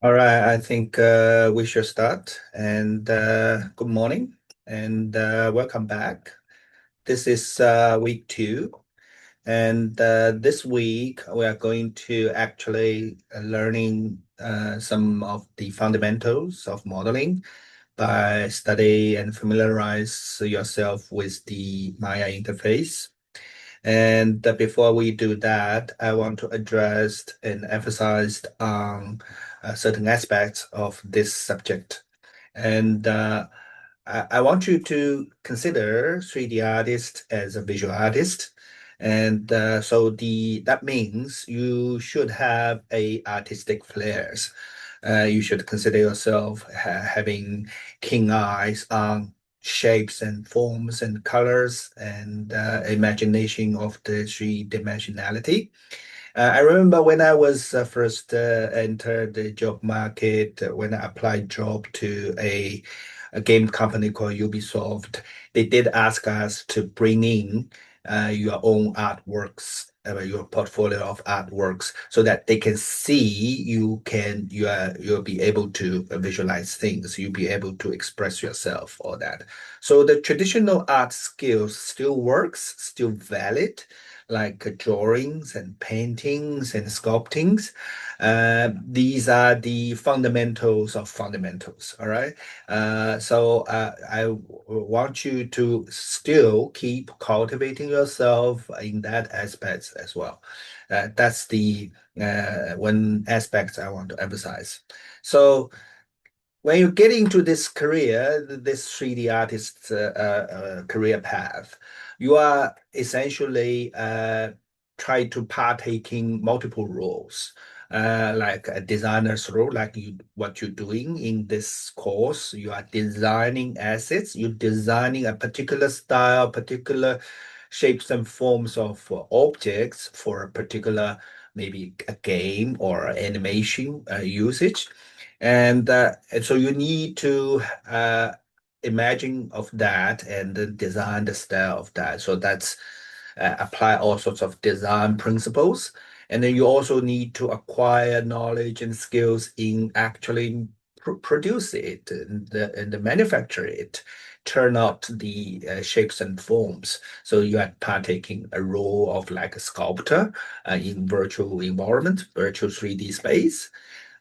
All right, I think we should start. And good morning and welcome back. This is week two. And this week we are going to actually learning some of the fundamentals of modeling by study and familiarize yourself with the Maya interface. And before we do that, I want to address and emphasize on certain aspects of this subject. And I want you to consider 3D artist as a visual artist. And so that means you should have a artistic flares. You should consider yourself having keen eyes on shapes and forms and colors and imagination of the three-dimensionality. I remember when I was first entered the job market, when I applied job to a game company called Ubisoft, they did ask us to bring in your own artworks, your portfolio of artworks, so that they can see you'll be able to visualize things, you'll be able to express yourself, all that. So the traditional art skills still works, still valid like drawings and paintings and sculptings. These are the fundamentals of fundamentals, all right? Want you to still keep cultivating yourself in that aspect as well. That's the one aspect I want to emphasize. So when you get into this career, this 3D artist career path, you are essentially try to partake in multiple roles, like a designer's role, like what you're doing in this course. You are designing assets, you're designing a particular style, particular shapes and forms of objects for a particular, maybe a game or animation usage. And so you need to imagine of that and then design the style of that. So that's apply all sorts of design principles. And then you also need to acquire knowledge and skills in actually produce it and manufacture it, turn out the shapes and forms. So you are partaking a role of like a sculptor in virtual environment, virtual 3D space.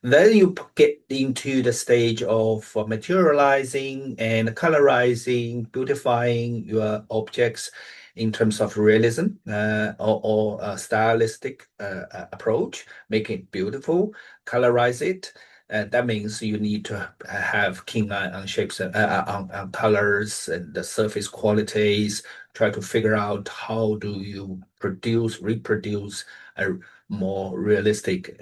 Then you get into the stage of materializing and colorizing, beautifying your objects in terms of realism or a stylistic approach, make it beautiful, colorize it. That means you need to have keen eye on shapes, on colors and the surface qualities, try to figure out how do you reproduce a more realistic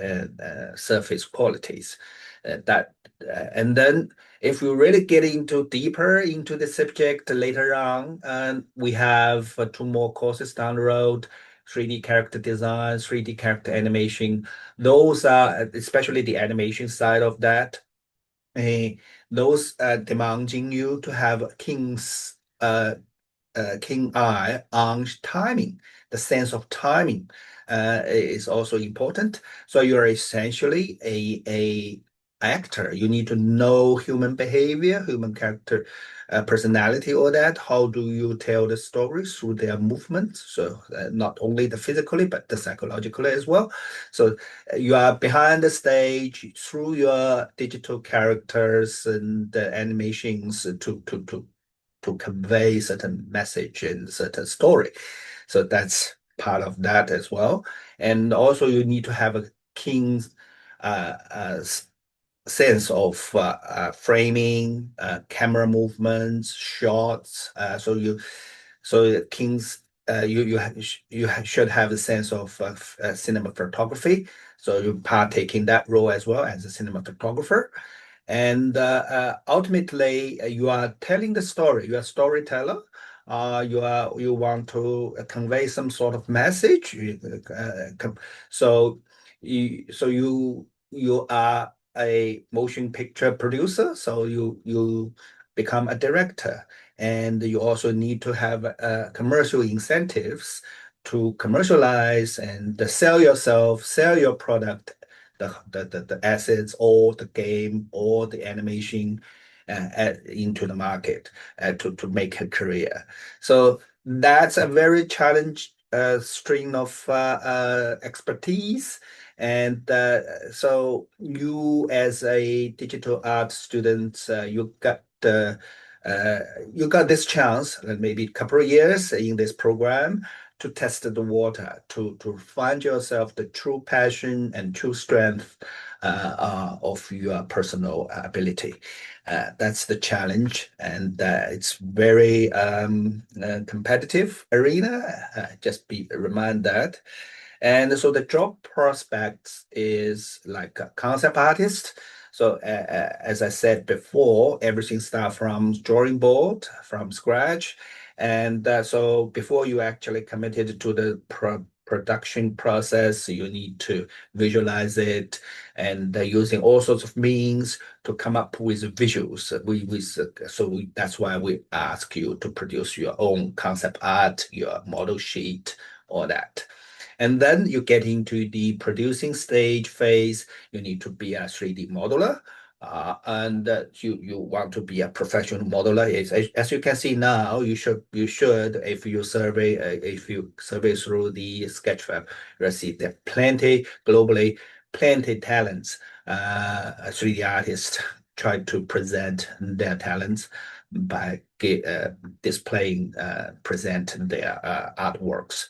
surface qualities. And then if we really get into deeper into the subject later on, we have two more courses down the road, 3D character design, 3D character animation. Those are especially the animation side of that. Uh, those demanding you to have keen eye on timing. The sense of timing is also important. So you're essentially a actor. You need to know human behavior, human character, personality, all that. How do you tell the story through their movements? So not only the physically, but the psychologically as well. So you are behind the stage through your digital characters and the animations to convey certain message and certain story. So that's part of that as well. And also you need to have a keen sense of framing, camera movements, shots. So King's should have a sense of cinematography. So you partake in that role as well as a cinematographer. And ultimately, you are telling the story. You are a storyteller. You want to convey some sort of message. So you are a motion picture producer. So you become a director, and you also need to have commercial incentives to commercialize and sell yourself, sell your product the assets or the game or the animation into the market to make a career. So that's a very challenge string of expertise. And so you as a digital art student, uh, you got this chance, maybe a couple of years in this program to test the water, to find yourself the true passion and true strength of your personal ability. That's the challenge, and it's very competitive arena. Just be remind that. And so the job prospects is like a concept artist. So as I said before, everything starts from drawing board from scratch. And so before you actually committed to the production process, you need to visualize it and using all sorts of means to come up with visuals. That's why we ask you to produce your own concept art, your model sheet, all that. And then you get into the producing stage phase. You need to be a 3D modeler. And you want to be a professional modeler. As you can see now, you should if you survey through the Sketchfab, you'll see there are plenty globally, plenty talents. 3D artists try to present their talents by displaying, present their artworks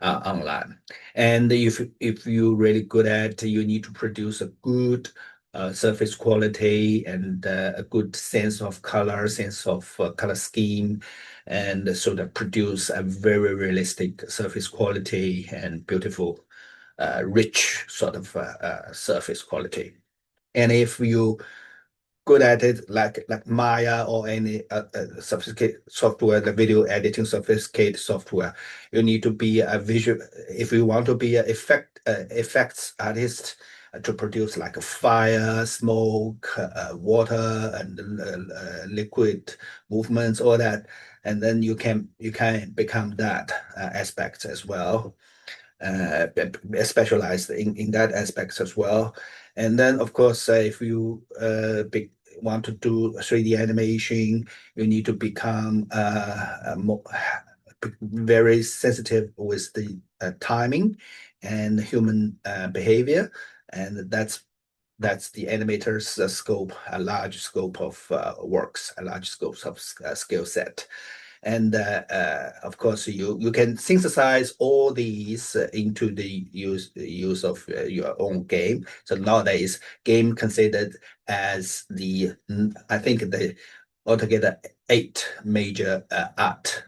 online. And if you're really good at, you need to produce a good surface quality and a good sense of color, sense of color scheme, and so that produce a very realistic surface quality and beautiful, rich sort of surface quality. And if you good at it, like Maya or any sophisticated software, the video editing sophisticated software. You need to be a visual. If you want to be an effects artist to produce like a fire, smoke, water, and liquid movements, all that, and then you can become that aspect as well, specialized in that aspect as well. And then, of course, if you want to do 3D animation, you need to become very sensitive with the timing and human behavior. And that's the animator's scope, a large scope of works, a large scope of skill set. And of course, you can synthesize all these into the use of your own game. So nowadays, game considered as I think the altogether 8 major art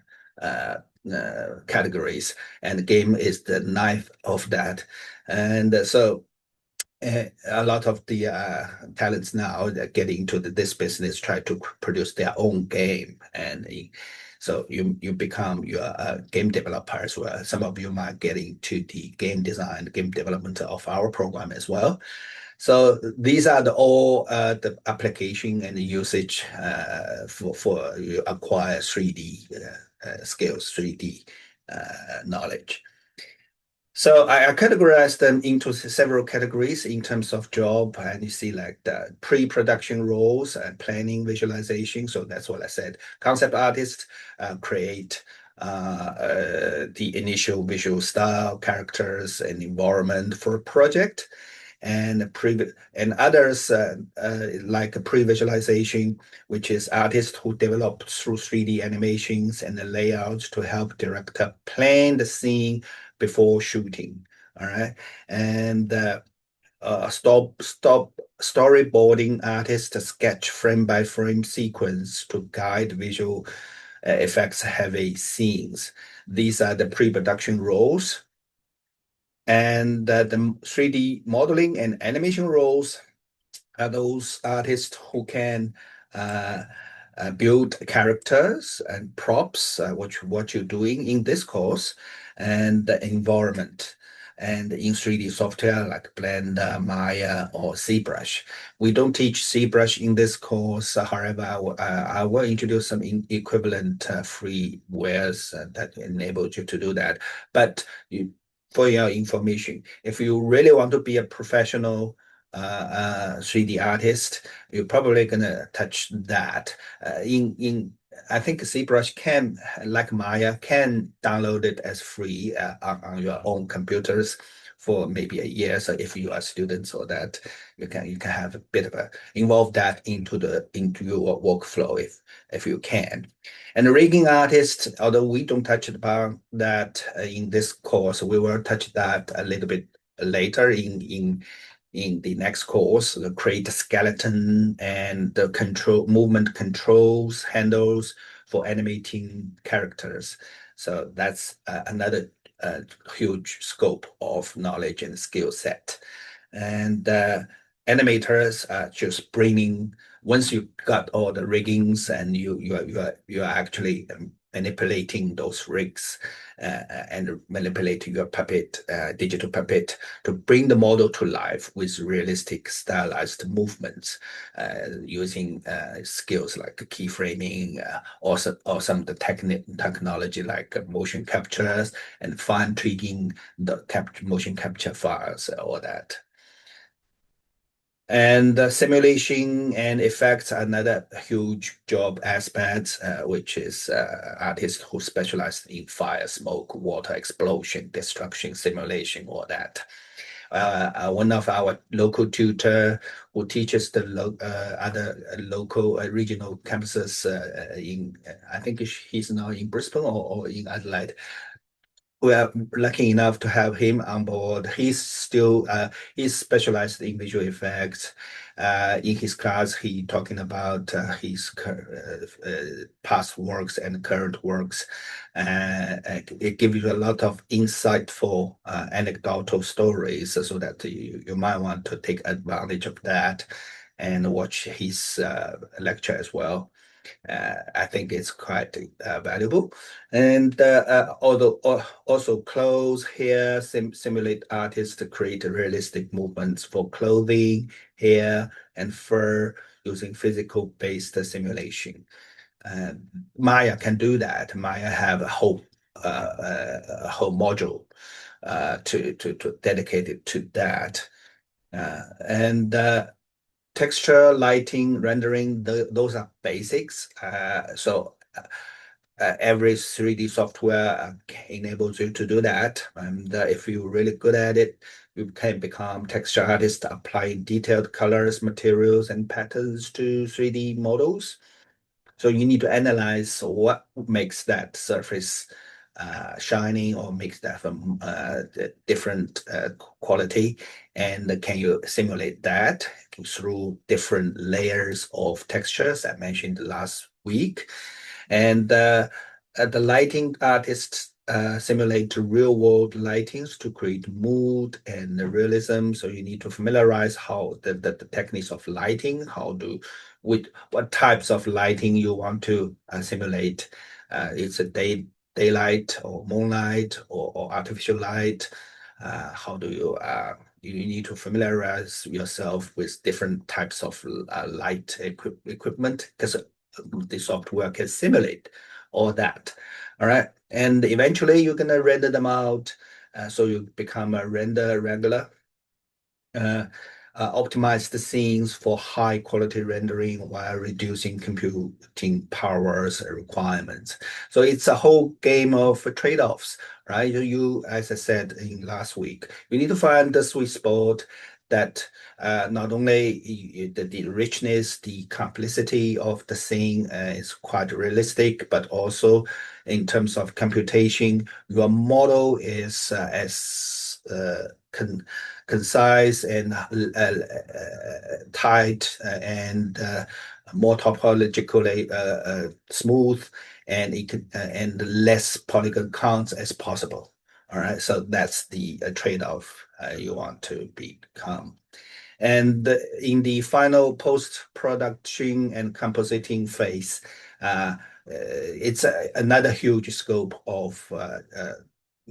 categories, and game is the ninth of that. And so a lot of the talents now that get into this business try to produce their own game, and so you become your game developer as well. Some of you might get into the game design, game development of our program as well. So these are all the application and the usage for you acquire 3D skills, 3D knowledge. So I categorize them into several categories in terms of job, and you see like the pre-production roles and planning, visualization. So that's what I said. Concept artists create the initial visual style, characters, and environment for a project. And others like a pre-visualization, which is artists who develop through 3D animations and the layouts to help director plan the scene before shooting. All right. And storyboarding artists sketch frame by frame sequence to guide visual effects heavy scenes. These are the pre-production roles. And the 3D modeling and animation roles are those artists who can build characters and props, what you're doing in this course, and the environment. And in 3D software like Blender, Maya, or ZBrush. We don't teach ZBrush in this course. However, I will introduce some equivalent freewares that enable you to do that. But for your information, if you really want to be a professional 3D artist, you're probably gonna touch that. In I think ZBrush can, like Maya, can download it as free on your own computers for maybe a year. So if you are students or that, you can have a bit of a involve that into your workflow if you can. And the rigging artist, although we don't touch about that in this course, we will touch that a little bit later in the next course, create a skeleton and the control movement controls handles for animating characters. So that's another huge scope of knowledge and skill set. And animators are just bringing once you got all the riggings and you are actually manipulating those rigs and manipulating your puppet, digital puppet, to bring the model to life with realistic stylized movements using skills like keyframing or some of the technology like motion captures and fine tweaking the motion capture files, all that. And simulation and effects are another huge job aspect, which is artists who specialize in fire, smoke, water, explosion, destruction, simulation, all that. One of our local tutor who teaches the other local regional campuses I think he's now in Brisbane or in Adelaide, we are lucky enough to have him on board. He's specialized in visual effects. In his class, he talking about his past works and current works. It gives you a lot of insightful anecdotal stories, so that you might want to take advantage of that and watch his lecture as well. I think it's quite valuable. And although also clothes, hair simulate artists to create realistic movements for clothing, hair, and fur using physical-based simulation. Uh, Maya can do that. Maya have a whole module to dedicate it to that. And texture, lighting, rendering, those are basics. Every 3D software enables you to do that. And if you're really good at it, you can become texture artist, applying detailed colors, materials, and patterns to 3D models. So you need to analyze what makes that surface shining or makes that from different quality, and can you simulate that through different layers of textures I mentioned last week. And the lighting artists simulate real world lightings to create mood and realism. So you need to familiarize how the techniques of lighting, with what types of lighting you want to simulate. It's a daylight or moonlight or artificial light. How do you need to familiarize yourself with different types of light equipment, because the software can simulate all that. All right. And eventually you're going to render them out. So you become a render regular. Uh, Optimize the scenes for high quality rendering while reducing computing powers requirements. So it's a whole game of trade-offs, right? As I said in last week, you need to find the sweet spot that not only the richness, the complexity of the scene is quite realistic, but also in terms of computation, your model is as concise and tight and more topologically smooth, and and less polygon counts as possible. All right, so that's the trade-off you want to become. And in the final post-production and compositing phase, it's another huge scope of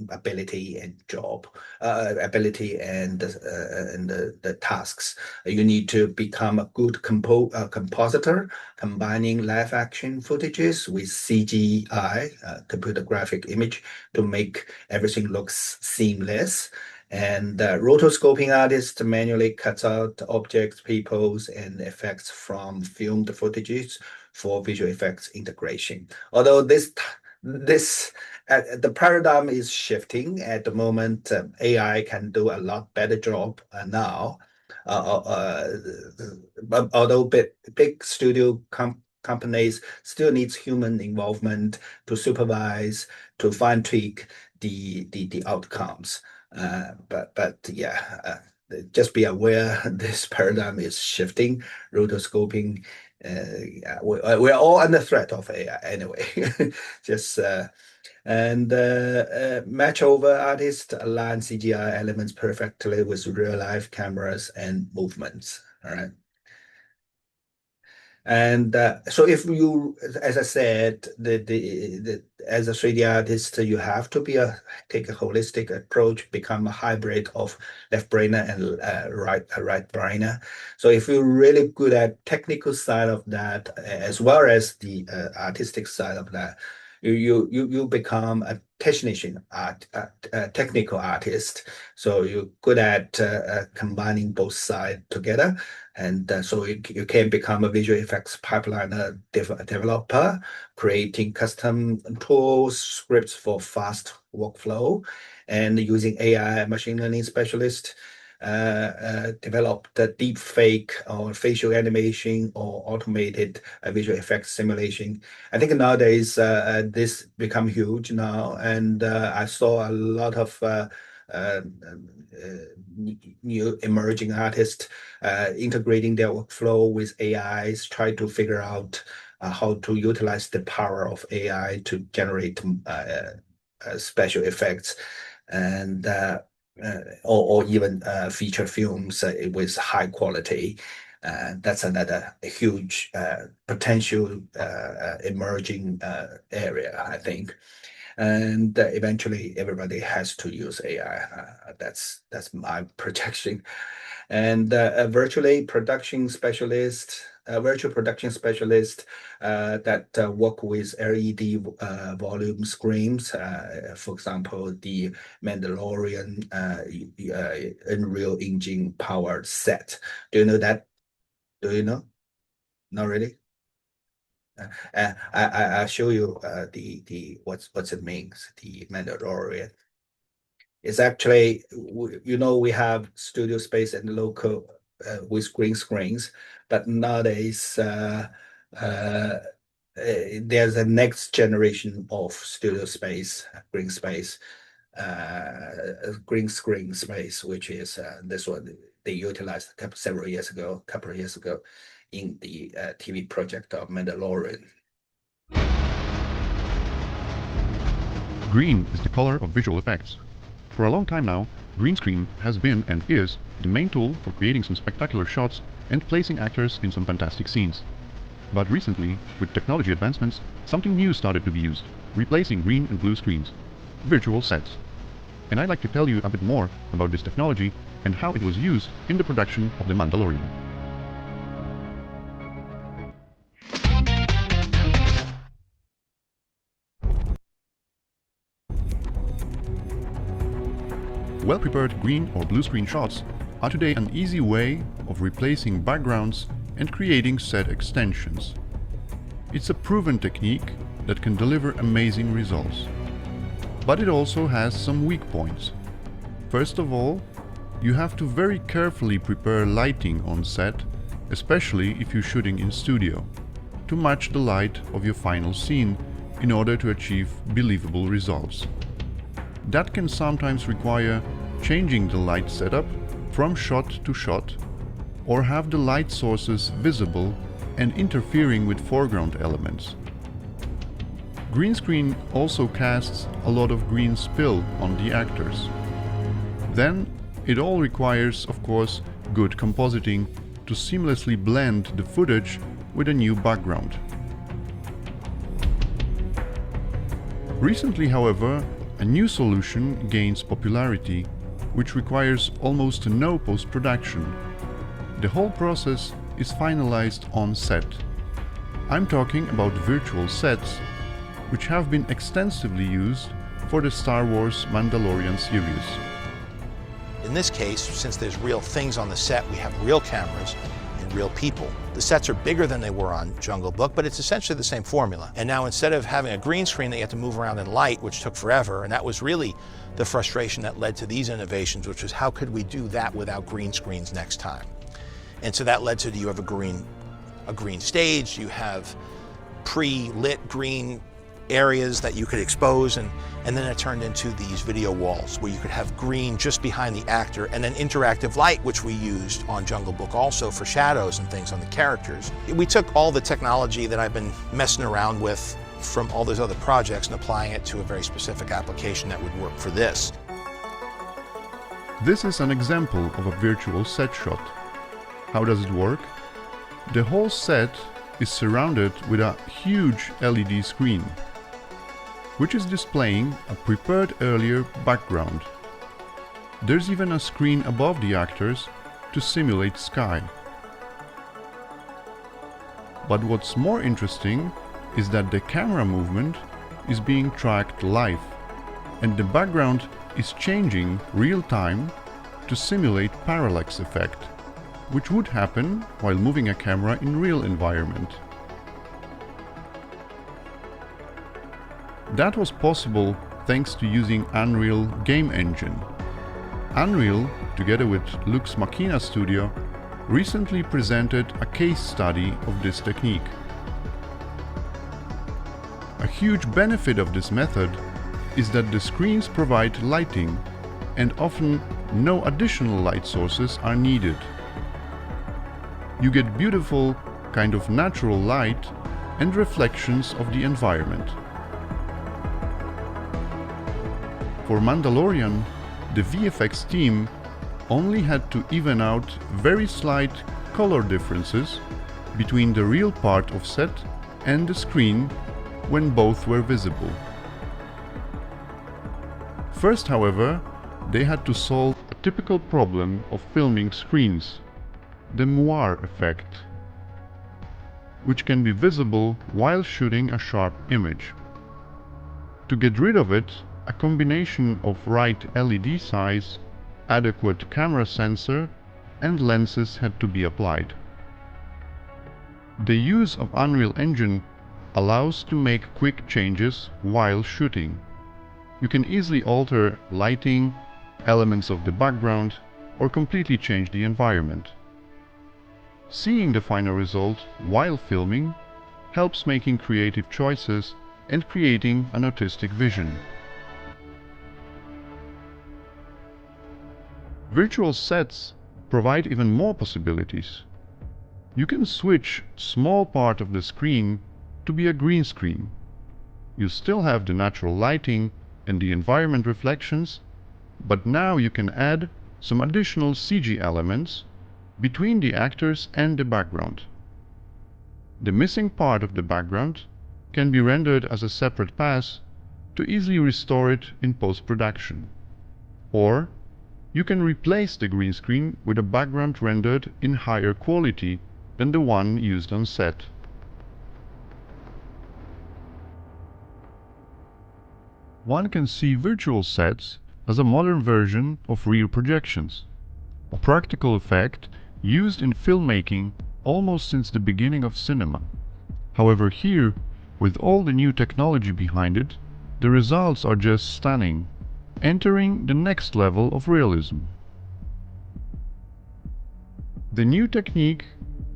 ability and job, ability and the tasks. You need to become a good compositor, combining live action footages with CGI, computer graphic image, to make everything looks seamless. And rotoscoping artist manually cuts out objects, peoples, and effects from filmed footages for visual effects integration. Although this the paradigm is shifting at the moment. AI can do a lot better job now. But although big studio companies still needs human involvement to supervise, to fine tweak the outcomes. But yeah, just be aware this paradigm is shifting. Rotoscoping, yeah, we're all under threat of AI anyway. Just and match over artists align CGI elements perfectly with real life cameras and movements. All right. And so if you, as I said, as a 3D artist, you have to take a holistic approach, become a hybrid of left brainer and right brainer. So if you're really good at technical side of that, as well as the artistic side of that, you become a technician technical artist. So you're good at combining both sides together. And so you can become a visual effects pipeline developer, creating custom tools, scripts for fast workflow, and using AI machine learning specialist develop the deep fake or facial animation or automated visual effects simulation. I think nowadays this become huge now, and I saw a lot of uh, new emerging artists integrating their workflow with AIs, try to figure out how to utilize the power of AI to generate special effects and or even feature films with high quality. That's another huge potential emerging area, I think. And eventually, everybody has to use AI. That's my projection. And virtual production specialist that work with LED volume screens. For example, the Mandalorian Unreal Engine powered set. Do you know that? Do you know? Not really. I'll show you the what's it means. The Mandalorian. It's actually, we have studio space and local with green screens, but nowadays uh, there's a next generation of studio space, green screen space, which is this one they utilized a couple of years ago in the TV project of Mandalorian. Green is the color of visual effects. For a long time now, green screen has been and is the main tool for creating some spectacular shots and placing actors in some fantastic scenes. But recently, with technology advancements, something new started to be used, replacing green and blue screens: virtual sets. And I'd like to tell you a bit more about this technology and how it was used in the production of The Mandalorian. Well-prepared green or blue screen shots are today an easy way of replacing backgrounds and creating set extensions. It's a proven technique that can deliver amazing results. But it also has some weak points. First of all, you have to very carefully prepare lighting on set, especially if you're shooting in studio, to match the light of your final scene in order to achieve believable results. That can sometimes require changing the light setup from shot to shot, or have the light sources visible and interfering with foreground elements. Green screen also casts a lot of green spill on the actors. Then it all requires, of course, good compositing to seamlessly blend the footage with a new background. Recently, however, a new solution gains popularity, which requires almost no post-production. The whole process is finalized on set. I'm talking about virtual sets, which have been extensively used for the Star Wars Mandalorian series. In this case, since there's real things on the set, we have real cameras and real people. The sets are bigger than they were on Jungle Book, but it's essentially the same formula. And now instead of having a green screen that you had to move around in light, which took forever, and that was really the frustration that led to these innovations, which was how could we do that without green screens next time? And so that led to, you have a green stage, you have pre-lit green areas that you could expose, and then it turned into these video walls where you could have green just behind the actor, and then interactive light, which we used on Jungle Book also for shadows and things on the characters. We took all the technology that I've been messing around with from all those other projects and applying it to a very specific application that would work for this. This is an example of a virtual set shot. How does it work? The whole set is surrounded with a huge LED screen, which is displaying a prepared earlier background. There's even a screen above the actors to simulate sky. But what's more interesting is that the camera movement is being tracked live, and the background is changing real time to simulate parallax effect, which would happen while moving a camera in real environment. That was possible thanks to using Unreal game engine. Unreal, together with Lux Machina Studio, recently presented a case study of this technique. A huge benefit of this method is that the screens provide lighting, and often no additional light sources are needed. You get beautiful, kind of natural light and reflections of the environment. For Mandalorian, the VFX team only had to even out very slight color differences between the real part of set and the screen when both were visible. First, however, they had to solve a typical problem of filming screens, the moire effect, which can be visible while shooting a sharp image. To get rid of it, a combination of right LED size, adequate camera sensor, and lenses had to be applied. The use of Unreal Engine allows to make quick changes while shooting. You can easily alter lighting, elements of the background, or completely change the environment. Seeing the final result while filming helps making creative choices and creating an artistic vision. Virtual sets provide even more possibilities. You can switch small part of the screen to be a green screen. You still have the natural lighting and the environment reflections, but now you can add some additional CG elements between the actors and the background. The missing part of the background can be rendered as a separate pass to easily restore it in post-production. Or you can replace the green screen with a background rendered in higher quality than the one used on set. One can see virtual sets as a modern version of real projections, a practical effect used in filmmaking almost since the beginning of cinema. However, here, with all the new technology behind it, the results are just stunning, entering the next level of realism. The new technique,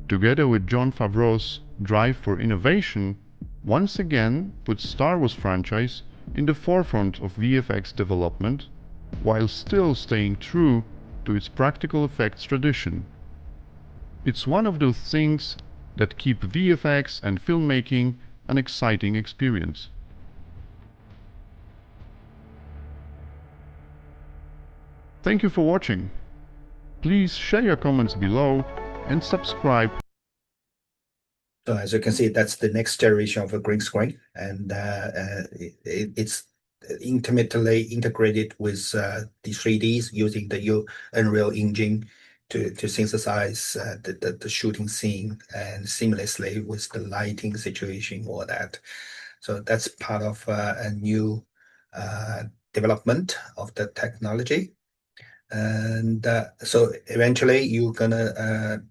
together with Jon Favreau's drive for innovation, once again puts Star Wars franchise in the forefront of VFX development, while still staying true to its practical effects tradition. It's one of those things that keep VFX and filmmaking an exciting experience. Thank you for watching. Please share your comments below and subscribe. So as you can see, that's the next generation of a green screen, and it's intimately integrated with the 3Ds using the Unreal Engine to synthesize the shooting scene and seamlessly with the lighting situation, all that. So that's part of a new uh, development of the technology. And so eventually you're gonna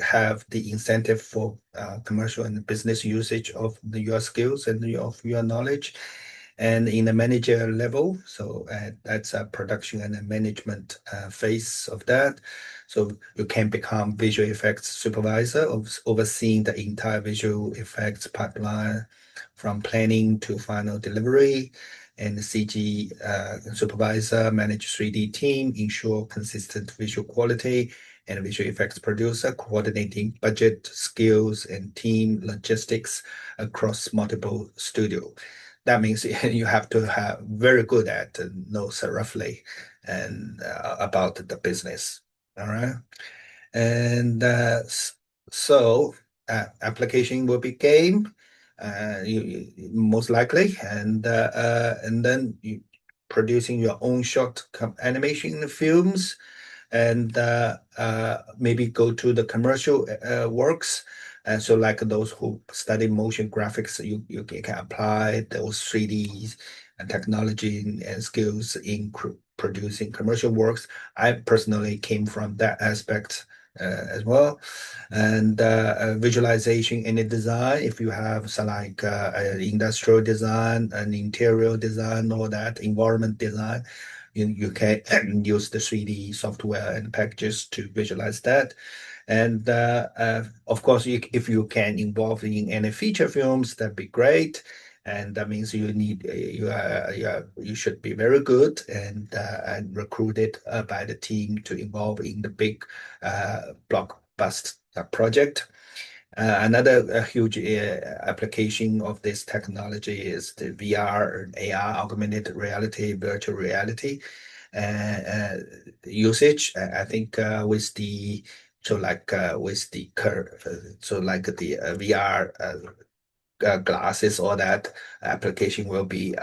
have the incentive for commercial and business usage of your skills and of your knowledge. And in the manager level, so that's a production and a management phase of that. So you can become visual effects supervisor of overseeing the entire visual effects pipeline from planning to final delivery, and CG supervisor, manage 3D team, ensure consistent visual quality, and visual effects producer, coordinating budget, skills, and team logistics across multiple studio. That means you have to have very good at know so roughly and about the business. All right. And so application will be game, most likely, and then you producing your own short animation films, and maybe go to the commercial works. And so like those who study motion graphics, you can apply those 3D and technology and skills in producing commercial works. I personally came from that aspect as well. And visualization in the design, if you have some like industrial design and interior design, all that environment design, you can use the 3D software and packages to visualize that. And of course, if you can involve in any feature films, that'd be great. And that means you need you should be very good and recruited by the team to involve in the big blockbuster project. Another huge application of this technology is the VR and AR, augmented reality, virtual reality usage. I think with the so like with the curve, so like the VR glasses, or that application will be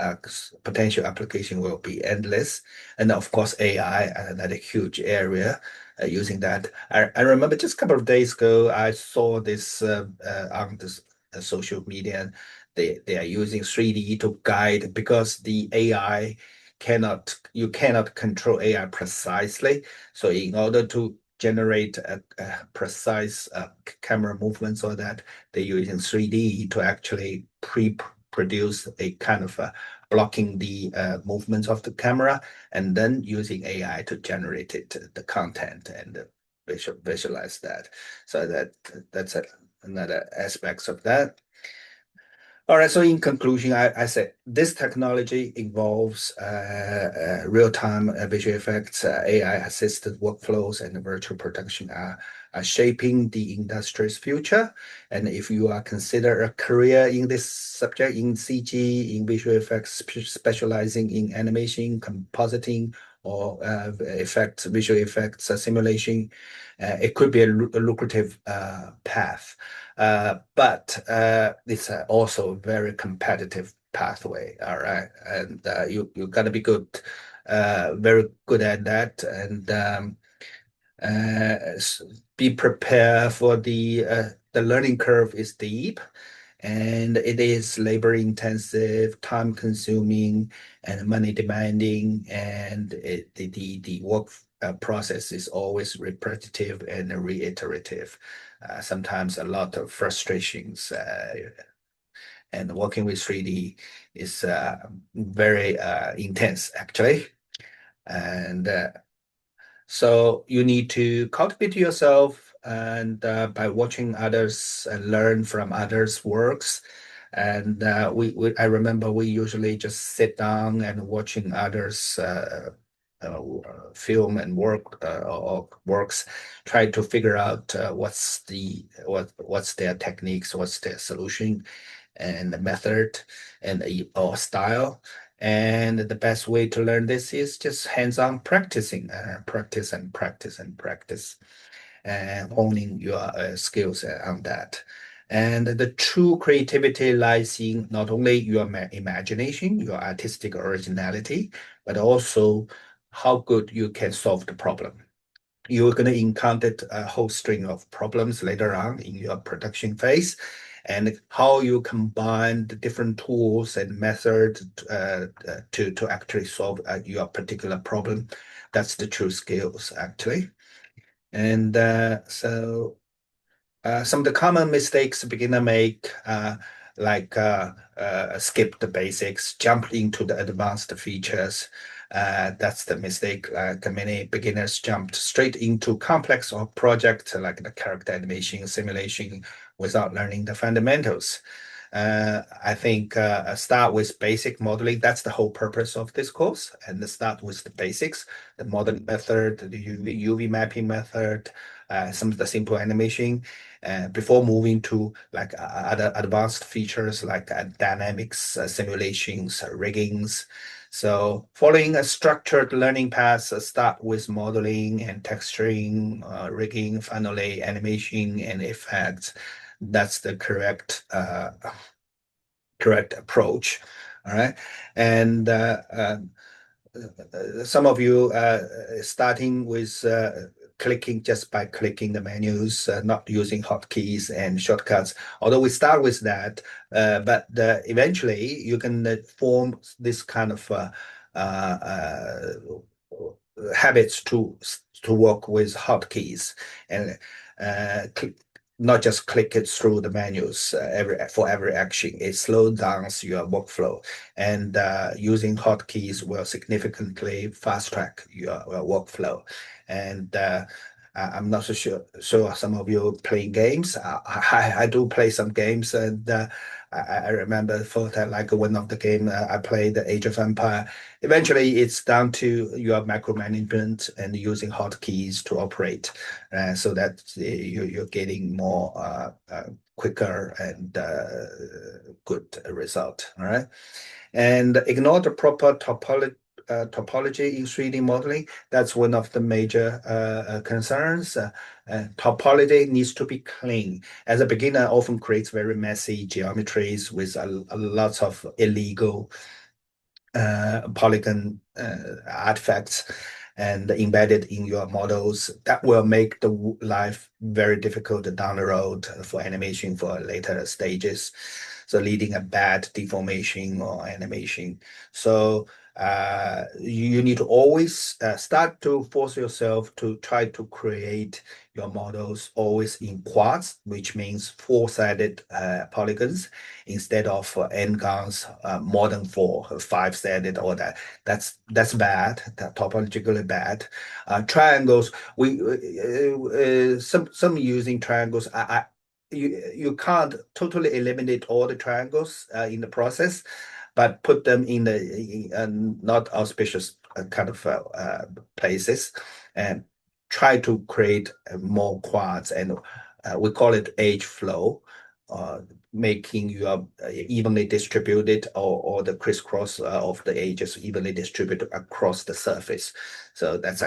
potential application will be endless. And of course, AI, another huge area using that. I remember just a couple of days ago, I saw this on this social media. They are using 3D to guide, because the AI you cannot control AI precisely. So in order to generate a precise camera movements, or that they're using 3D to actually pre-produce a kind of blocking the movements of the camera, and then using AI to generate the content and visualize that. So that's another aspects of that. All right, so in conclusion, I said this technology involves real-time visual effects, AI-assisted workflows, and virtual production are shaping the industry's future. And if you are consider a career in this subject, in CG, in visual effects, specializing in animation, compositing, or visual effects simulation, it could be a lucrative path. But it's also a very competitive pathway. All right. And you got to be good, very good at that. And be prepared for the learning curve is steep, and it is labor intensive, time consuming, and money demanding. And the work process is always repetitive and reiterative. Sometimes a lot of frustrations. And working with 3D is very intense, actually. And so you need to cultivate yourself, and by watching others and learn from others' works. And I remember we usually just sit down and watching others uh, film and work or works, try to figure out what's their techniques, what's their solution and the method and or style. And the best way to learn this is just hands-on practicing, practice and practice and practice, and honing your skills on that. And the true creativity lies in not only your imagination, your artistic originality, but also how good you can solve the problem. You're going to encounter a whole string of problems later on in your production phase, and how you combine the different tools and methods to actually solve your particular problem. That's the true skills, actually. And some of the common mistakes beginner make, like skip the basics, jump into the advanced features. That's the mistake. Many beginners jumped straight into complex or project like the character animation, simulation, without learning the fundamentals. I think start with basic modeling. That's the whole purpose of this course. And start with the basics, the modeling method, the UV mapping method, some of the simple animation, before moving to like other advanced features like dynamics, simulations, riggings. So following a structured learning path, start with modeling and texturing, rigging, finally animation and effects. That's the correct approach. All right. And some of you starting with clicking just by clicking the menus, not using hotkeys and shortcuts. Although we start with that, but eventually you can form this kind of habits to work with hotkeys and not just click it through the menus for every action. It slows down your workflow, and using hotkeys will significantly fast track your workflow. And I'm not so sure. So some of you playing games. I do play some games, and I remember for that, like one of the game I played, the Age of Empire. Eventually, it's down to your micromanagement and using hotkeys to operate, so that you're getting more quicker and good result. All right, and ignore the proper topology in 3D modeling. That's one of the major concerns. Topology needs to be clean. As a beginner, often creates very messy geometries with a lot of illegal polygon artifacts and embedded in your models. That will make the life very difficult down the road for animation for later stages. So leading a bad deformation or animation. So you need to always start to force yourself to try to create your models always in quads, which means four-sided polygons instead of n-gons, more than four, five-sided, or that. That's bad. That topologically bad. Triangles. We some using triangles. You can't totally eliminate all the triangles in the process, but put them in the not auspicious kind of places, and try to create more quads. And we call it edge flow, making you evenly distributed, or the crisscross of the edges evenly distributed across the surface. So that's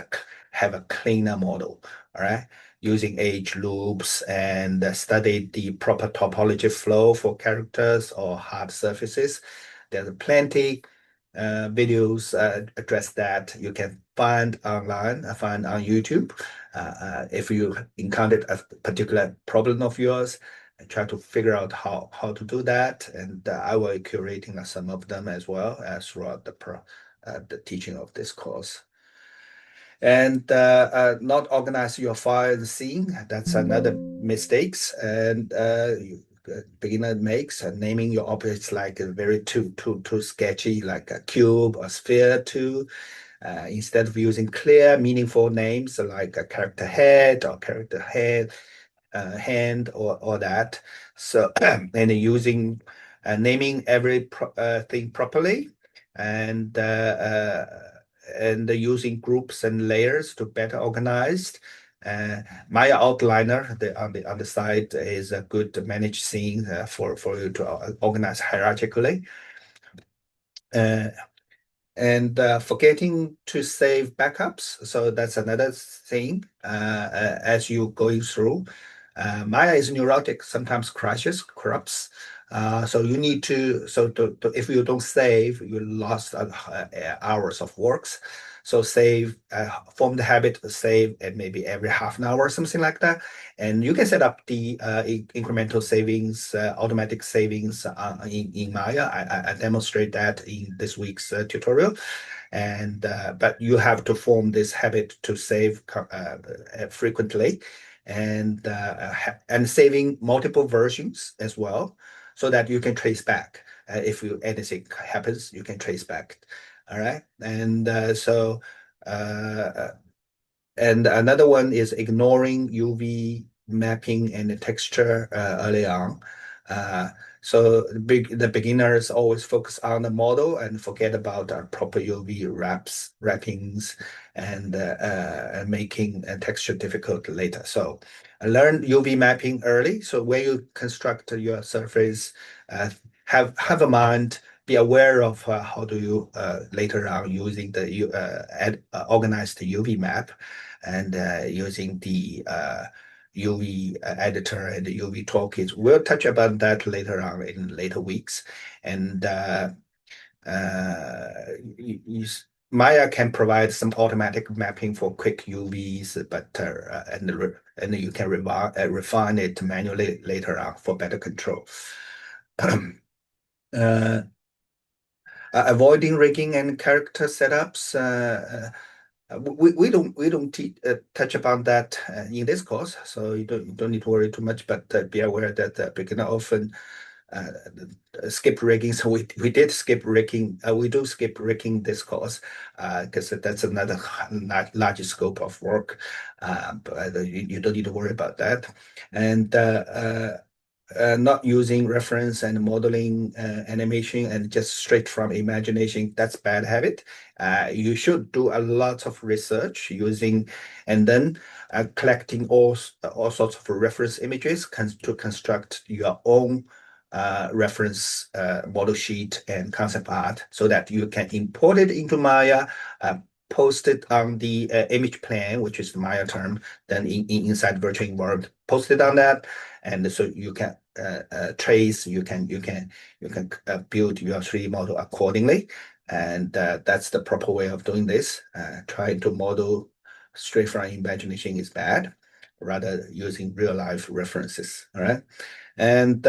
have a cleaner model. All right. Using edge loops and study the proper topology flow for characters or hard surfaces. There's plenty videos address that you can find online, find on YouTube. If you encountered a particular problem of yours, try to figure out how to do that. And I will be curating some of them as well as throughout the teaching of this course. And not organize your file and scene. That's another mistakes. And beginner makes, naming your objects like very too sketchy, like a cube or sphere too. Instead of using clear, meaningful names like a character head or character head, hand, or that. So and using naming every thing properly, and using groups and layers to better organized. My outliner on the side is a good managed scene for you to organize hierarchically. And forgetting to save backups. So that's another thing as you going through. Maya is neurotic, sometimes crashes, corrupts. So you need to, if you don't save, you lost hours of works. So save, form the habit to save and maybe every half an hour or something like that. And you can set up the incremental savings, automatic savings in Maya. I demonstrate that in this week's tutorial. And but you have to form this habit to save frequently and saving multiple versions as well, so that you can trace back. If anything happens, you can trace back. All right, uh, and another one is ignoring UV mapping and the texture early on. Uh, so the beginners always focus on the model and forget about proper UV wrappings and making texture difficult later. So learn UV mapping early. So when you construct your surface, have a mind, be aware of how do you later on using the organize the UV map and using the UV editor and the UV toolkits. We'll touch about that later on in later weeks. And uh, Maya can provide some automatic mapping for quick UVs, but and you can refine it manually later on for better control. uh, Avoiding rigging and character setups. We don't touch upon that in this course, so you don't need to worry too much. But be aware that beginner often uh, skip rigging. So we did skip rigging. We do skip rigging this course because that's another large scope of work. But you don't need to worry about that. And not using reference and modeling animation and just straight from imagination, that's bad habit. You should do a lot of research using and then collecting all sorts of reference images to construct your own reference model sheet and concept art so that you can import it into Maya, post it on the image plane, which is the Maya term, then inside virtual environment, post it on that, and so you can trace, you can build your 3D model accordingly, and that's the proper way of doing this. Trying to model straight from imagination is bad, rather using real life references. All right, and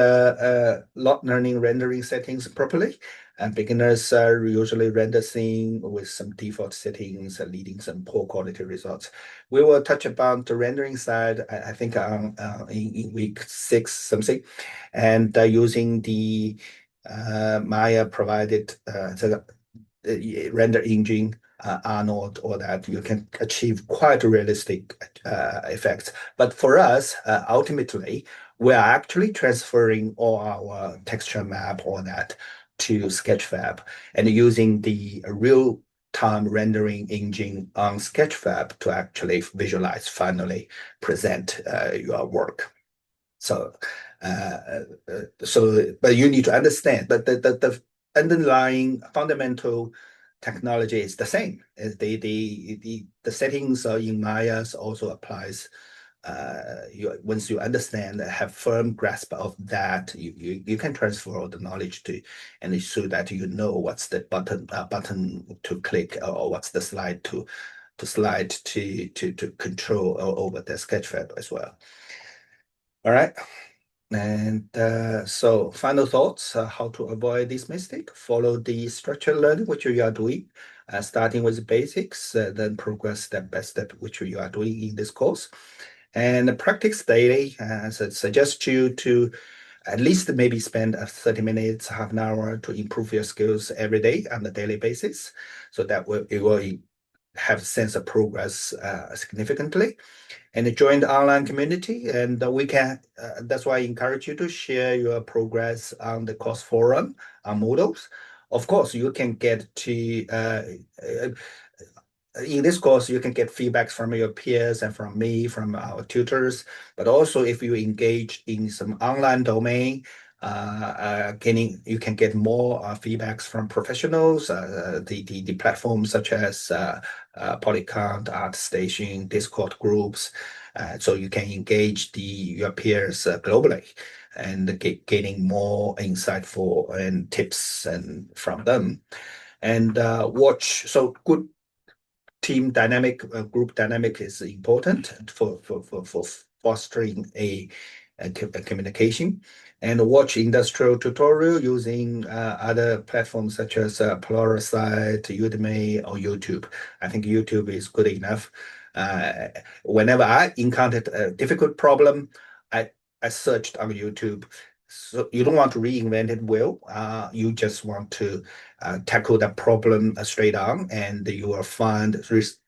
not learning rendering settings properly. And beginners usually render scene with some default settings, leading some poor quality results. We will touch about the rendering side, I think, in week 6 something, and using the Maya provided render engine, Arnold, or that you can achieve quite realistic effects. But for us, ultimately, we are actually transferring all our texture map, all that, to Sketchfab and using the real-time rendering engine on Sketchfab to actually visualize, finally present your work. So, but you need to understand that the underlying fundamental technology is the same. The settings in Maya's also applies. Once you understand, have firm grasp of that, you can transfer all the knowledge to, and so that you know what's the button to click, or what's the slide to slide to control over the Sketchfab as well. All right. And so final thoughts, how to avoid this mistake. Follow the structured learning, which you are doing, starting with the basics, then progress step by step, which you are doing in this course. And practice daily, so suggest you to at least maybe spend 30 minutes, half an hour to improve your skills every day on a daily basis. So that it will have a sense of progress significantly, and join the online community. And we can, that's why I encourage you to share your progress on the course forum on Moodles. Of course, you can get to, in this course, you can get feedback from your peers and from me, from our tutors. But also, if you engage in some online domain, you can get more feedbacks from professionals. The platforms such as Polycount, ArtStation, Discord groups, so you can engage your peers globally and gaining more insightful and tips and from them. And so good team dynamic, group dynamic is important for fostering a communication. And watch industrial tutorial using other platforms such as Pluralsight, Udemy, or YouTube. I think YouTube is good enough. Whenever I encountered a difficult problem, I searched on YouTube. So you don't want to reinvent it wheel. You just want to tackle that problem straight on, and you will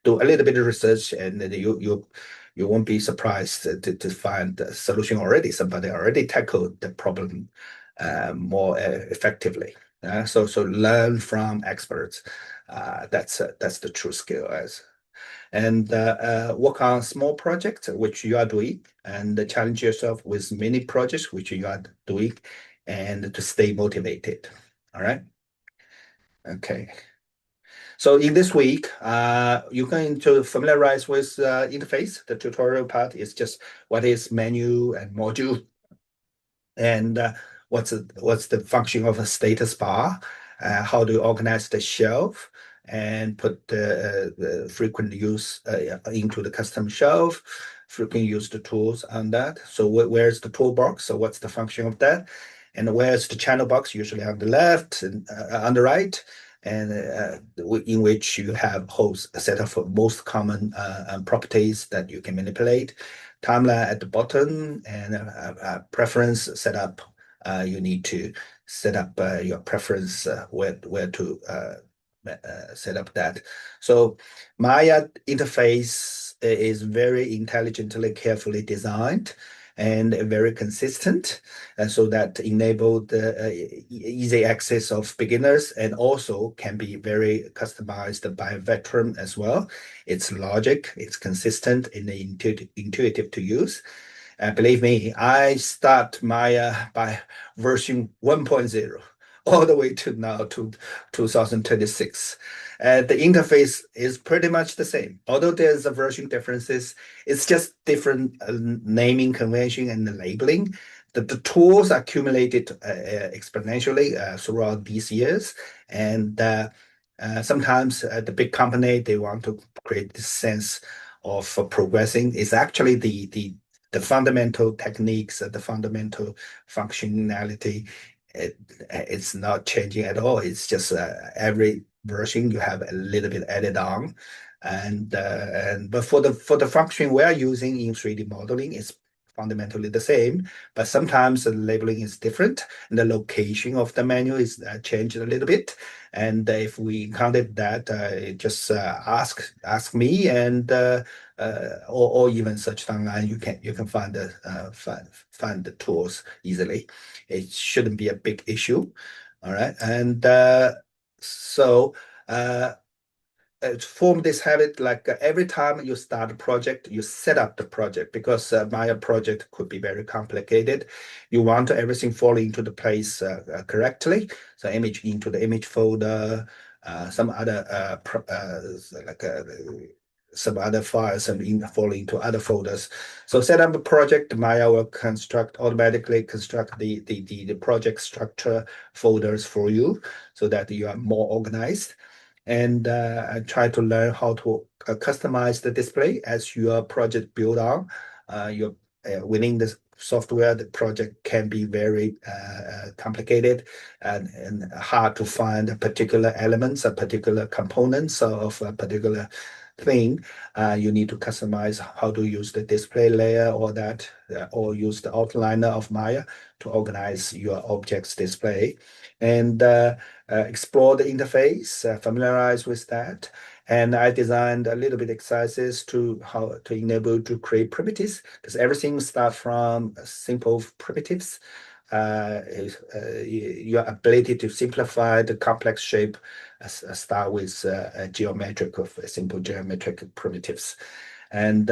do a little bit of research, and then you won't be surprised to find a solution already. Somebody already tackled the problem more effectively. So learn from experts. That's the true skill and work on small projects which you are doing, and challenge yourself with many projects which you are doing, and to stay motivated. All right. Okay. So in this week, you're going to familiarize with interface. The tutorial part is just what is menu and module, and what's the function of a status bar, how do you organize the shelf and put the frequent use into the custom shelf, frequent use the tools on that. So where's the toolbox? So what's the function of that? And where's the channel box? Usually on the left and on the right, and in which you have a set of most common properties that you can manipulate. Timeline at the bottom, and preference setup. You need to set up your preference where to set up that. So Maya interface is very intelligently, carefully designed and very consistent, and so that enabled easy access of beginners, and also can be very customized by a veteran as well. It's logic, it's consistent, and intuitive to use. Believe me, I start Maya by version 1.0 all the way to now to 2026. The interface is pretty much the same, although there's a version differences. It's just different naming convention and the labeling. The tools accumulated exponentially throughout these years, and sometimes the big company, they want to create this sense of progressing. It's actually the fundamental techniques, the fundamental functionality, it's not changing at all. It's just every version you have a little bit added on, but for the function we are using in 3D modeling, it's fundamentally the same. But sometimes the labeling is different, and the location of the menu is changed a little bit. And if we encountered that, just ask me, and or even search online. You can find find the tools easily. It shouldn't be a big issue. All right, and so form this habit, like every time you start a project, you set up the project, because Maya project could be very complicated. You want everything fall into the place correctly. So image into the image folder, some other some other files and fall into other folders. So set up a project, Maya will automatically construct the project structure folders for you, so that you are more organized. And I try to learn how to customize the display as your project build on. You're within the software, the project can be very complicated and hard to find particular elements or particular components of a particular thing. You need to customize how to use the display layer or that, or use the outliner of Maya to organize your object's display. And explore the interface, familiarize with that. And I designed a little bit exercises to how to enable to create primitives, because everything starts from simple primitives. Your ability to simplify the complex shape start with a geometric of simple geometric primitives. and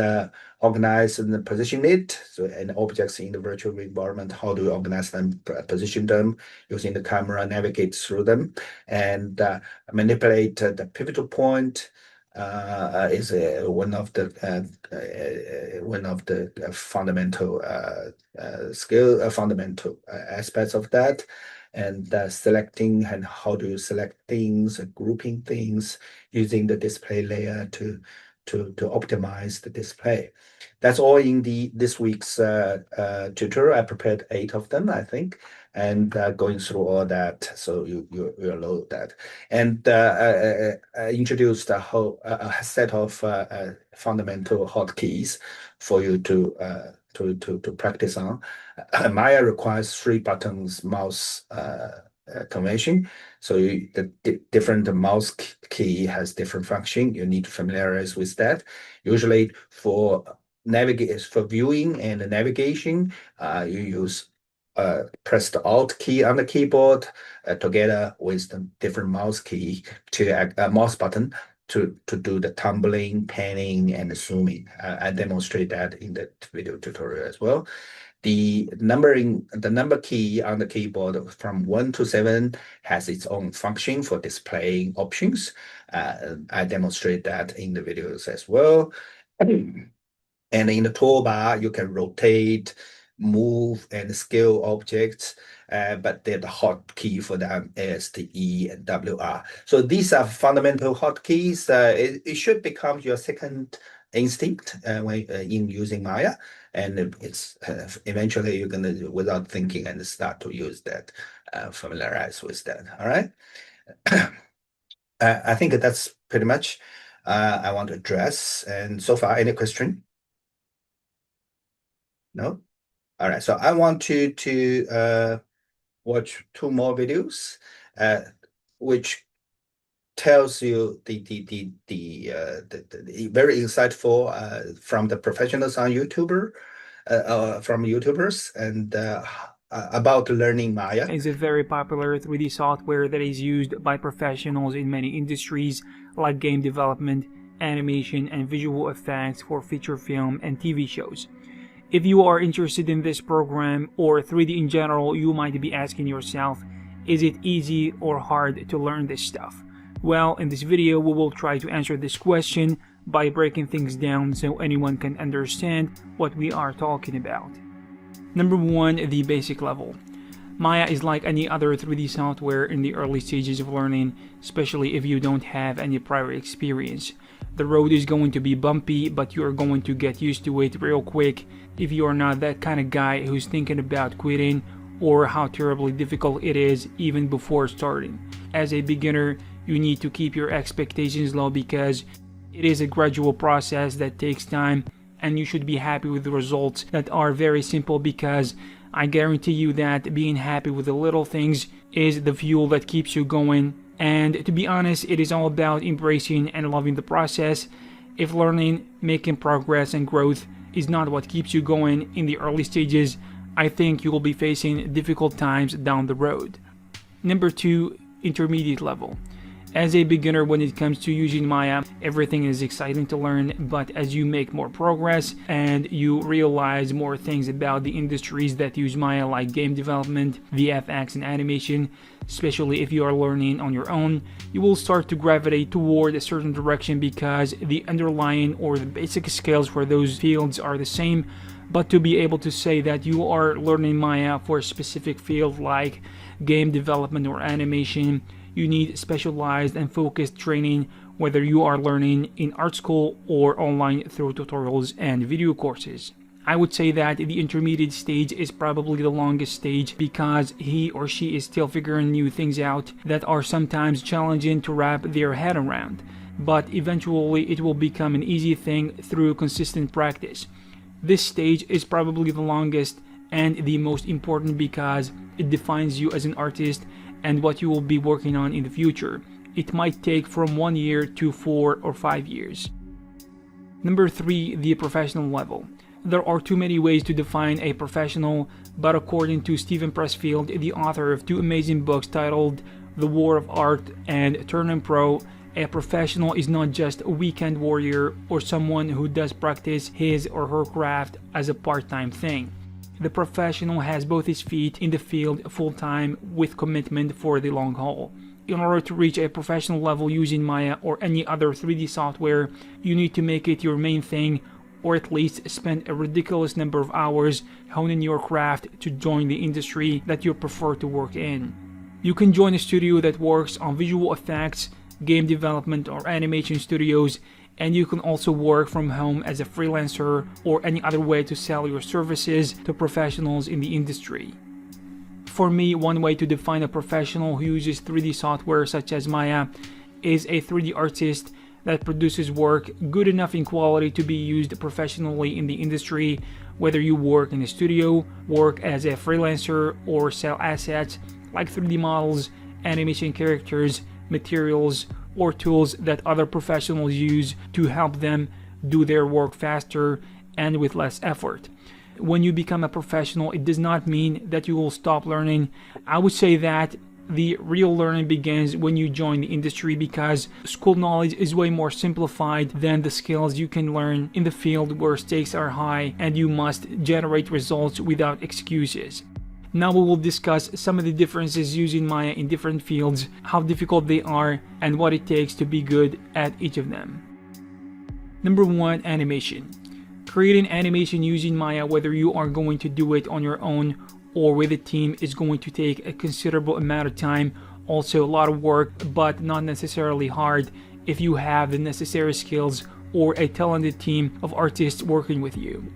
organize and position it. So, and objects in the virtual environment, how do you organize them, position them, using the camera, navigate through them, and manipulate the pivotal point. Is one of the fundamental fundamental aspects of that, and selecting and how do you select things, grouping things, using the display layer to optimize the display. That's all in this week's tutorial. I prepared 8 of them, I think, and going through all that, so you'll load that. And I introduced a whole set of fundamental hotkeys for you to practice on. Maya requires 3 buttons mouse convention. So the different mouse key has different function. You need to familiarize with that. Usually for viewing and navigation, you use press the Alt key on the keyboard together with the different mouse key to mouse button to do the tumbling, panning, and zooming. I demonstrate that in the video tutorial as well. The number key on the keyboard from 1 to 7 has its own function for displaying options. I demonstrate that in the videos as well. And in the toolbar, you can rotate, move, and scale objects, but the hotkey for them is the E and WR. So these are fundamental hotkeys. It should become your second instinct when in using Maya, and it's eventually you're gonna, without thinking, and start to use that, familiarize with that. All right. I think that's pretty much I want to address. And so far, any question? No. All right. So I want you to watch 2 more videos, which tells you the very insightful from the professionals on from YouTubers, and about learning Maya. Is a very popular 3D software that is used by professionals in many industries like game development, animation, and visual effects for feature film and TV shows. If you are interested in this program or 3D in general, you might be asking yourself, is it easy or hard to learn this stuff? Well, in this video, we will try to answer this question by breaking things down so anyone can understand what we are talking about. Number 1, the basic level. Maya is like any other 3D software in the early stages of learning, especially if you don't have any prior experience. The road is going to be bumpy, but you are going to get used to it real quick if you are not that kind of guy who's thinking about quitting or how terribly difficult it is even before starting. As a beginner, you need to keep your expectations low because it is a gradual process that takes time, and you should be happy with the results that are very simple, because I guarantee you that being happy with the little things is the fuel that keeps you going. And to be honest, it is all about embracing and loving the process. If learning, making progress, and growth is not what keeps you going in the early stages, I think you will be facing difficult times down the road. Number 2, intermediate level. As a beginner, when it comes to using Maya, everything is exciting to learn, but as you make more progress and you realize more things about the industries that use Maya, like game development, VFX, and animation, especially if you are learning on your own, you will start to gravitate toward a certain direction because the underlying or the basic skills for those fields are the same. But to be able to say that you are learning Maya for a specific field like game development or animation, you need specialized and focused training, whether you are learning in art school or online through tutorials and video courses. I would say that the intermediate stage is probably the longest stage because he or she is still figuring new things out that are sometimes challenging to wrap their head around. But eventually it will become an easy thing through consistent practice. This stage is probably the longest and the most important because it defines you as an artist and what you will be working on in the future. It might take from 1 year to 4 or 5 years. Number 3, the professional level. There are too many ways to define a professional, but according to Steven Pressfield, the author of 2 amazing books titled The War of Art and Turn Pro, A professional is not just a weekend warrior or someone who does practice his or her craft as a part-time thing. The professional has both his feet in the field full-time with commitment for the long haul. In order to reach a professional level using Maya or any other 3D software, you need to make it your main thing, or at least spend a ridiculous number of hours honing your craft to join the industry that you prefer to work in. You can join a studio that works on visual effects, game development, or animation studios, and you can also work from home as a freelancer or any other way to sell your services to professionals in the industry. For me, one way to define a professional who uses 3D software such as Maya is a 3D artist that produces work good enough in quality to be used professionally in the industry, whether you work in a studio, work as a freelancer, or sell assets like 3D models, animation characters, materials, or tools that other professionals use to help them do their work faster and with less effort. When you become a professional, it does not mean that you will stop learning. I would say that the real learning begins when you join the industry, because school knowledge is way more simplified than the skills you can learn in the field where stakes are high and you must generate results without excuses. Now we will discuss some of the differences using Maya in different fields, how difficult they are, and what it takes to be good at each of them. Number 1, animation. Creating animation using Maya, whether you are going to do it on your own or with a team, is going to take a considerable amount of time, also a lot of work, but not necessarily hard if you have the necessary skills or a talented team of artists working with you.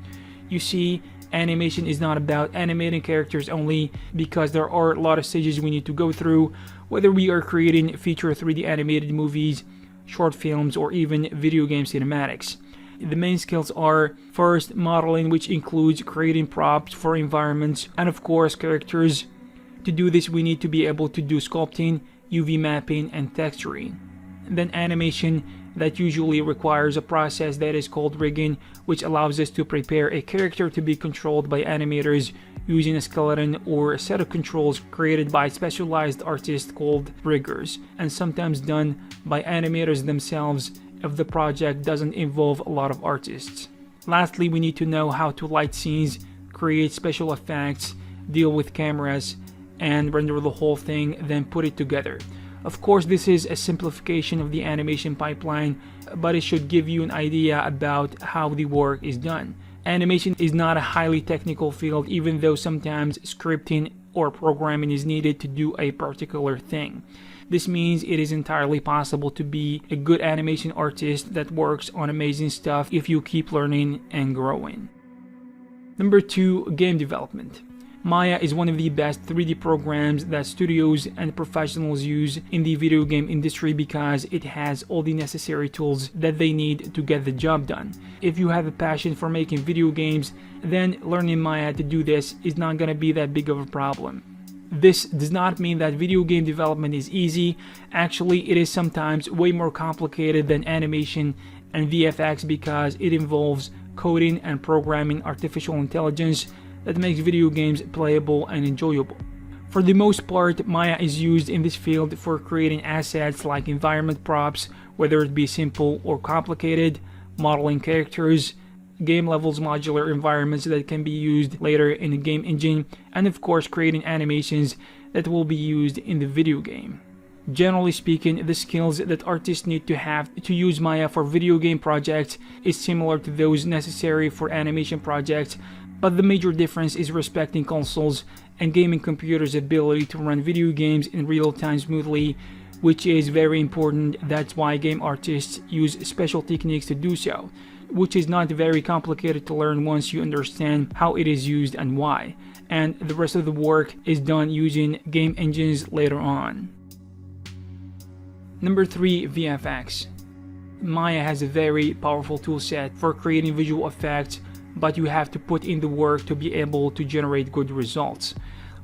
You see, animation is not about animating characters only, because there are a lot of stages we need to go through, whether we are creating feature 3D animated movies, short films, or even video game cinematics. The main skills are, first, modeling, which includes creating props for environments and of course characters. To do this, we need to be able to do sculpting, UV mapping, and texturing. Then animation, that usually requires a process that is called rigging, which allows us to prepare a character to be controlled by animators using a skeleton or a set of controls created by specialized artists called riggers, and sometimes done by animators themselves if the project doesn't involve a lot of artists. Lastly, we need to know how to light scenes, create special effects, deal with cameras, and render the whole thing, then put it together. Of course, this is a simplification of the animation pipeline, but it should give you an idea about how the work is done. Animation is not a highly technical field, even though sometimes scripting or programming is needed to do a particular thing. This means it is entirely possible to be a good animation artist that works on amazing stuff if you keep learning and growing. Number 2, game development. Maya is one of the best 3D programs that studios and professionals use in the video game industry because it has all the necessary tools that they need to get the job done. If you have a passion for making video games, then learning Maya to do this is not going to be that big of a problem. This does not mean that video game development is easy. Actually, it is sometimes way more complicated than animation and VFX because it involves coding and programming artificial intelligence that makes video games playable and enjoyable. For the most part, Maya is used in this field for creating assets like environment props, whether it be simple or complicated, modeling characters, game levels, modular environments that can be used later in the game engine, and of course creating animations that will be used in the video game. Generally speaking, the skills that artists need to have to use Maya for video game projects is similar to those necessary for animation projects, but the major difference is respecting consoles and gaming computers' ability to run video games in real time smoothly, which is very important. That's why game artists use special techniques to do so, which is not very complicated to learn once you understand how it is used and why, and the rest of the work is done using game engines later on. Number 3, VFX. Maya has a very powerful toolset for creating visual effects, but you have to put in the work to be able to generate good results.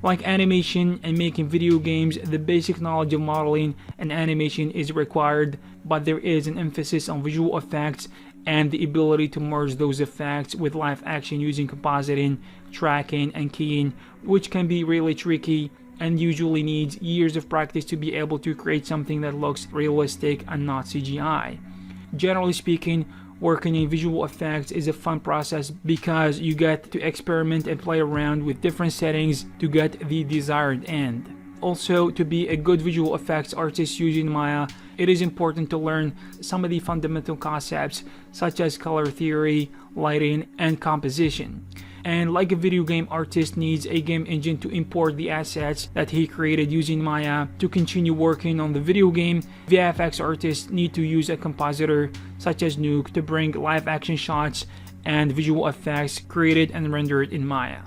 Like animation and making video games, the basic knowledge of modeling and animation is required, but there is an emphasis on visual effects and the ability to merge those effects with live action using compositing, tracking, and keying, which can be really tricky and usually needs years of practice to be able to create something that looks realistic and not CGI. Generally speaking, working in visual effects is a fun process because you get to experiment and play around with different settings to get the desired end. Also, to be a good visual effects artist using Maya, it is important to learn some of the fundamental concepts such as color theory, lighting, and composition. And like a video game artist needs a game engine to import the assets that he created using Maya to continue working on the video game, VFX artists need to use a compositor such as Nuke to bring live action shots and visual effects created and rendered in Maya.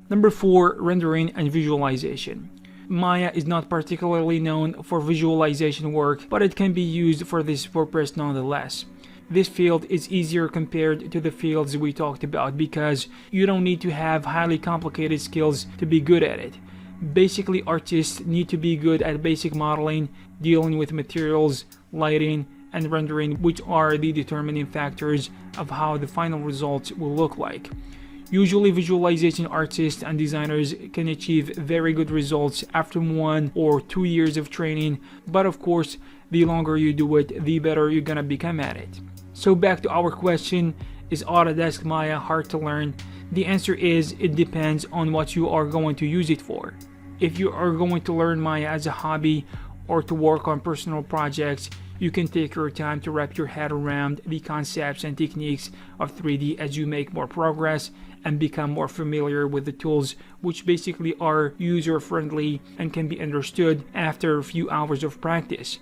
Number 4, rendering and visualization. Maya is not particularly known for visualization work, but it can be used for this purpose nonetheless. This field is easier compared to the fields we talked about because you don't need to have highly complicated skills to be good at it. Basically, artists need to be good at basic modeling, dealing with materials, lighting, and rendering, which are the determining factors of how the final results will look like. Usually, visualization artists and designers can achieve very good results after 1 or 2 years of training, but of course, the longer you do it, the better you're gonna become at it. So back to our question, is Autodesk Maya hard to learn? The answer is, it depends on what you are going to use it for. If you are going to learn Maya as a hobby or to work on personal projects, you can take your time to wrap your head around the concepts and techniques of 3D as you make more progress and become more familiar with the tools, which basically are user-friendly and can be understood after a few hours of practice.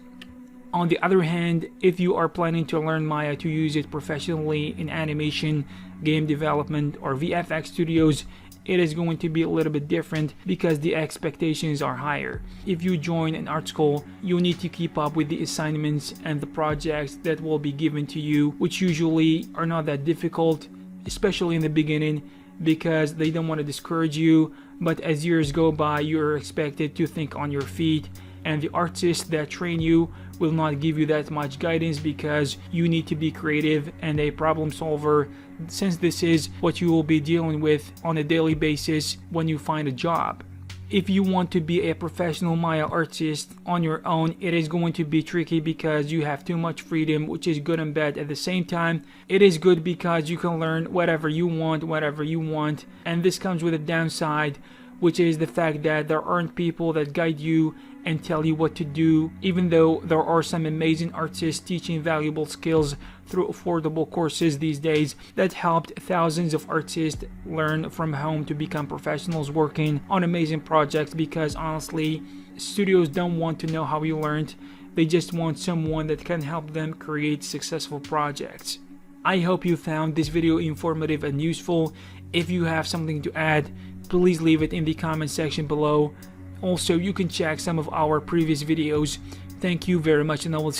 On the other hand, if you are planning to learn Maya to use it professionally in animation, game development, or VFX studios, it is going to be a little bit different because the expectations are higher. If you join an art school, you need to keep up with the assignments and the projects that will be given to you, which usually are not that difficult, especially in the beginning, because they don't want to discourage you. But as years go by, you're expected to think on your feet, and the artists that train you will not give you that much guidance because you need to be creative and a problem solver, since this is what you will be dealing with on a daily basis when you find a job. If you want to be a professional Maya artist on your own, it is going to be tricky because you have too much freedom, which is good and bad at the same time. It is good because you can learn whatever you want, and this comes with a downside, which is the fact that there aren't people that guide you and tell you what to do, even though there are some amazing artists teaching valuable skills through affordable courses these days that helped thousands of artists learn from home to become professionals working on amazing projects, because honestly, studios don't want to know how you learned, they just want someone that can help them create successful projects. I hope you found this video informative and useful. If you have something to add, please leave it in the comment section below. Also, you can check some of our previous videos. Thank you very much, and I will see.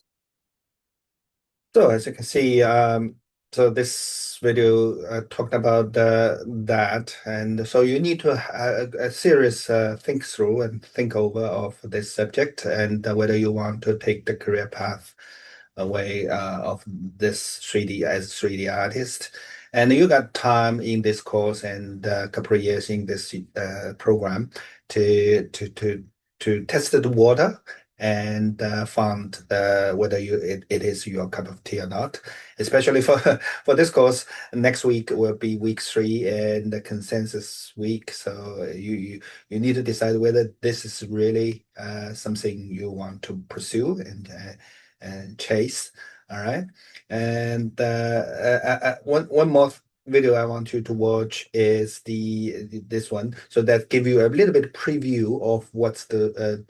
So as you can see, so this video talked about that, and so you need to have a serious think through and think over of this subject, and whether you want to take the career path away of this 3D as 3D artist. And you got time in this course and a couple of years in this program to test the water and found whether it is your cup of tea or not. Especially for this course, next week will be week 3 and the consensus week. So you need to decide whether this is really something you want to pursue and chase. All right, and one more video I want you to watch is this one, so that give you a little bit preview of what's the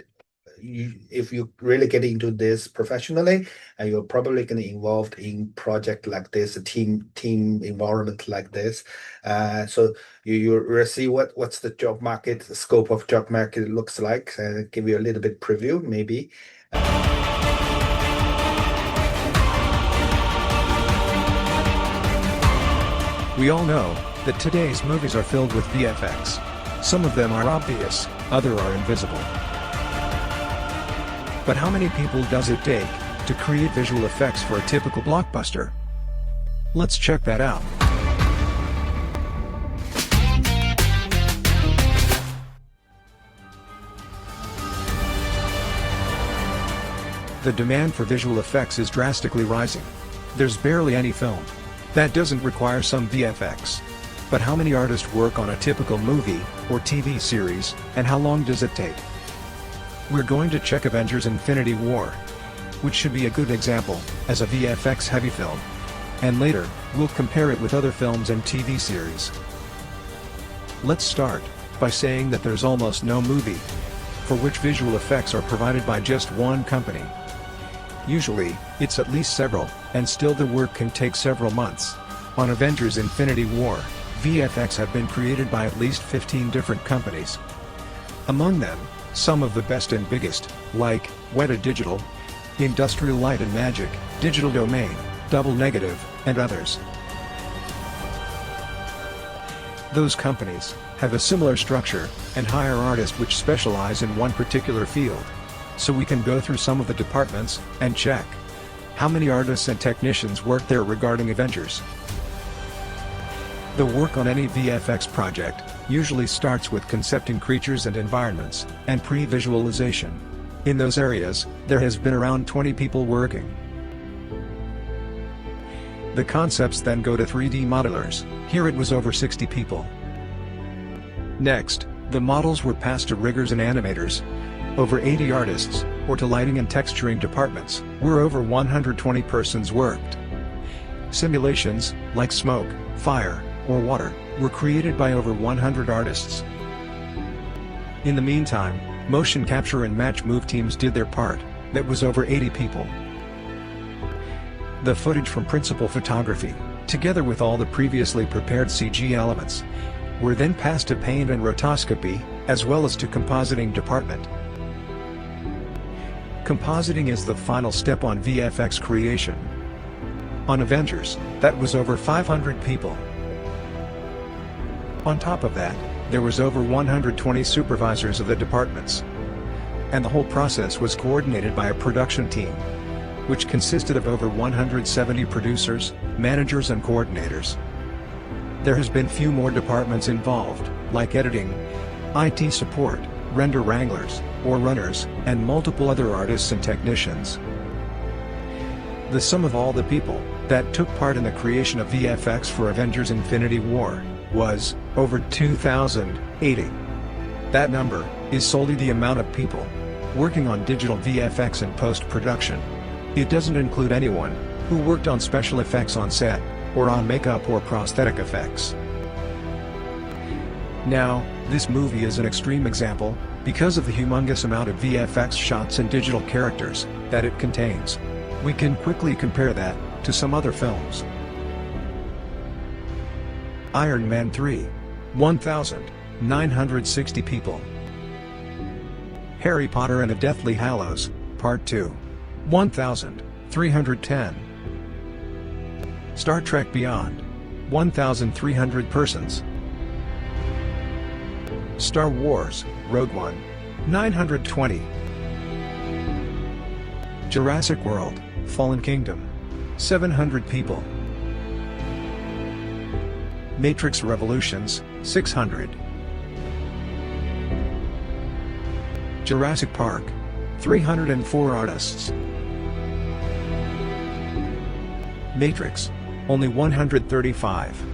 if you really get into this professionally, and you're probably going to involved in project like this, a team environment like this. So you will see what's the job market, the scope of job market looks like, and give you a little bit preview maybe. We all know that today's movies are filled with VFX. Some of them are obvious, others are invisible. But how many people does it take to create visual effects for a typical blockbuster? Let's check that out. the demand for visual effects is drastically rising. There's barely any film that doesn't require some VFX. But how many artists work on a typical movie or TV series, and how long does it take? We're going to check Avengers: Infinity War, which should be a good example, as a VFX-heavy film. And later, we'll compare it with other films and TV series. Let's start by saying that there's almost no movie for which visual effects are provided by just one company. Usually, it's at least several, and still the work can take several months. On Avengers: Infinity War, VFX have been created by at least 15 different companies. Among them, some of the best and biggest, like Weta Digital, Industrial Light and Magic, Digital Domain, Double Negative, and others. Those companies have a similar structure and hire artists which specialize in one particular field. So we can go through some of the departments and check how many artists and technicians work there regarding Avengers. The work on any VFX project usually starts with concepting creatures and environments, and pre-visualization. In those areas, there has been around 20 people working. The concepts then go to 3D modelers. Here it was over 60 people. Next, the models were passed to riggers and animators. Over 80 artists, or to lighting and texturing departments, where over 120 persons worked. Simulations, like smoke, fire, or water, were created by over 100 artists. In the meantime, motion capture and match move teams did their part. That was over 80 people. The footage from principal photography, together with all the previously prepared CG elements, were then passed to paint and rotoscopy, as well as to compositing department. Compositing is the final step on VFX creation. On Avengers, that was over 500 people. On top of that, there was over 120 supervisors of the departments. And the whole process was coordinated by a production team, which consisted of over 170 producers, managers and coordinators. There has been few more departments involved, like editing, IT support, render wranglers, or runners, and multiple other artists and technicians. The sum of all the people that took part in the creation of VFX for Avengers: Infinity War was over 2,080. That number is solely the amount of people working on digital VFX and post-production. It doesn't include anyone who worked on special effects on set, or on makeup or prosthetic effects. Now, this movie is an extreme example, because of the humongous amount of VFX shots and digital characters that it contains. We can quickly compare that to some other films. Iron Man 3, 1,960 people. Harry Potter and the Deathly Hallows, Part 2, 1,310. Star Trek Beyond, 1,300 persons. Star Wars, Rogue One, 920. Jurassic World, Fallen Kingdom, 700 people. Matrix Revolutions, 600. Jurassic Park, 304 artists. Matrix, only 135.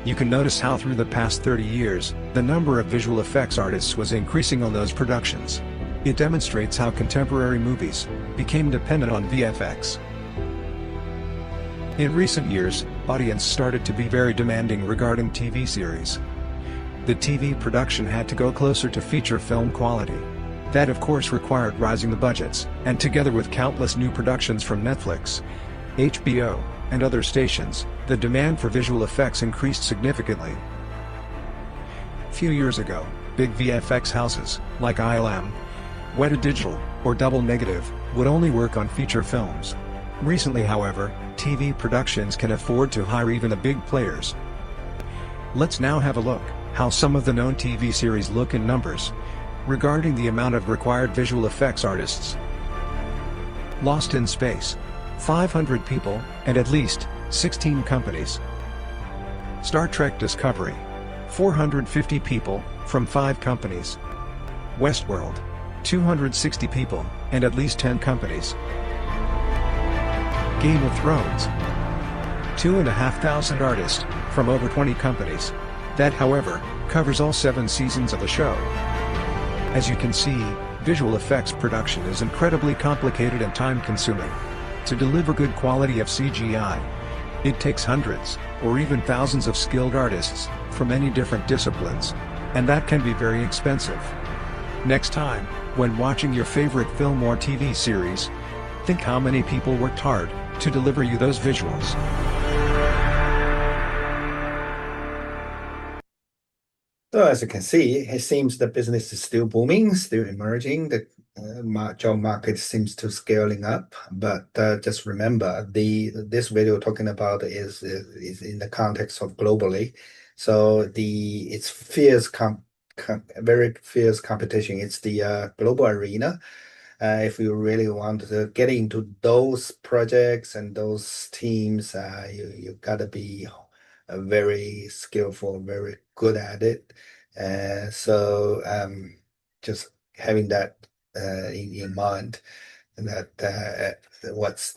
You can notice how through the past 30 years, the number of visual effects artists was increasing on those productions. It demonstrates how contemporary movies became dependent on VFX. In recent years, audience started to be very demanding regarding TV series. The TV production had to go closer to feature film quality. That of course required rising the budgets, and together with countless new productions from Netflix, HBO, and other stations, the demand for visual effects increased significantly. Few years ago, big VFX houses, like ILM, Weta Digital, or Double Negative, would only work on feature films. Recently, however, TV productions can afford to hire even the big players. Let's now have a look how some of the known TV series look in numbers regarding the amount of required visual effects artists. Lost in Space, 500 people, and at least 16 companies. Star Trek Discovery, 450 people, from 5 companies. Westworld, 260 people, and at least 10 companies. Game of Thrones. 2,500 artists, from over 20 companies. That, however, covers all 7 seasons of the show. As you can see, visual effects production is incredibly complicated and time-consuming. To deliver good quality of CGI, it takes hundreds, or even thousands of skilled artists, from many different disciplines. And that can be very expensive. Next time, when watching your favorite film or TV series, think how many people worked hard to deliver you those visuals. So as you can see, it seems the business is still booming, still emerging. The job market seems to scaling up. But just remember, this video talking about is in the context of globally. So it's fierce very fierce competition. It's the global arena. If you really want to get into those projects and those teams, you gotta be very skillful, very good at it. Just having that in mind, and that what's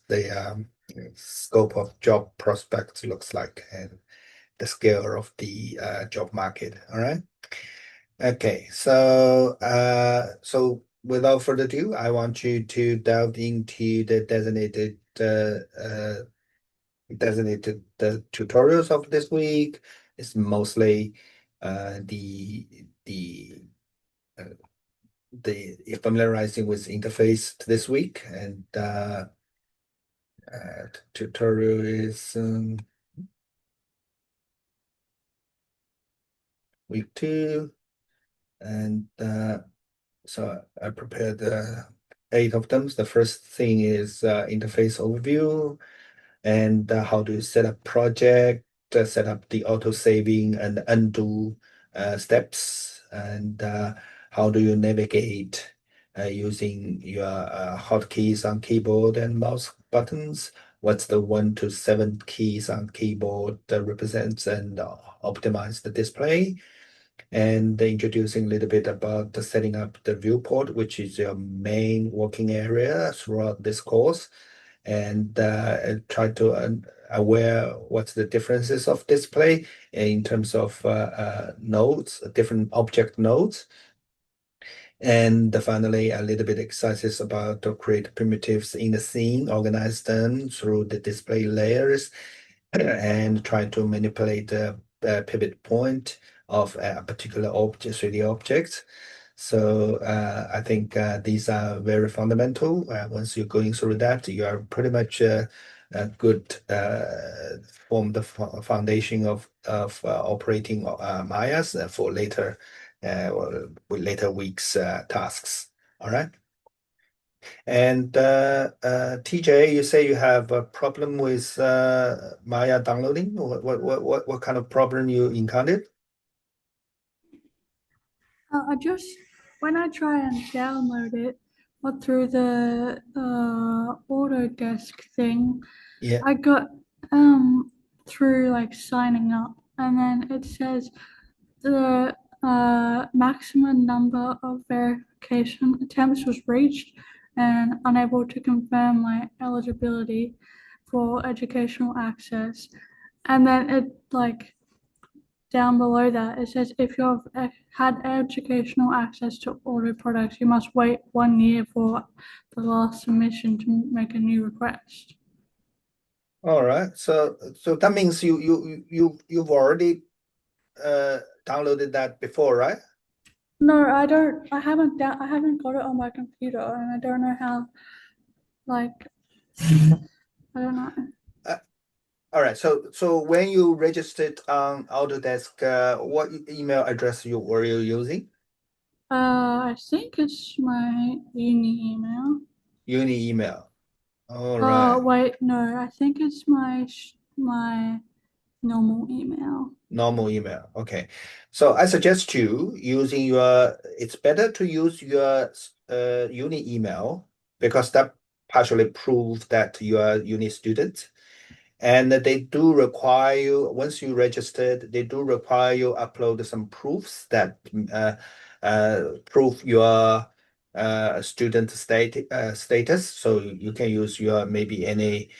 the scope of job prospects looks like and the scale of the job market. All right. Okay, so without further ado, I want you to delve into the designated tutorials of this week. It's mostly the uh, the familiarizing with interface this week, and tutorial is week 2, and so I prepared 8 of them. The first thing is interface overview, and how to set up project, set up the auto saving and undo steps, and how do you navigate using your hotkeys on keyboard and mouse buttons. What's the 1 to 7 keys on keyboard that represents and optimize the display, and introducing a little bit about the setting up the viewport, which is your main working area throughout this course, and try to aware what's the differences of display in terms of nodes, different object nodes. And finally, a little bit exercises about to create primitives in the scene, organize them through the display layers, and try to manipulate the pivot point of a particular object, 3D object. So I think these are very fundamental. Once you're going through that, you are pretty much good form the foundation of operating Mayas for later with later weeks tasks. All right. And TJ, you say you have a problem with Maya downloading. What kind of problem you encountered? I just when I try and download it or through the Autodesk thing, Yeah. I got through like signing up, and then it says the maximum number of verification attempts was reached, and unable to confirm my eligibility for educational access. And then it like down below that, it says if you have had educational access to auto products, you must wait 1 year for the last submission to make a new request. All right. So that means you've already downloaded that before, right? No, I don't. I haven't got it on my computer, and I don't know how. Like, I don't know. All right. So when you registered on Autodesk, what email address were you using? I think it's my uni email. Uni email. All right. Wait, no, I think it's my normal email. Normal email. Okay. So I suggest you using it's better to use your uni email, because that partially proves that you are a uni student. And they do require you, once you registered, they do require you upload some proofs that prove your student status. So you can use your maybe any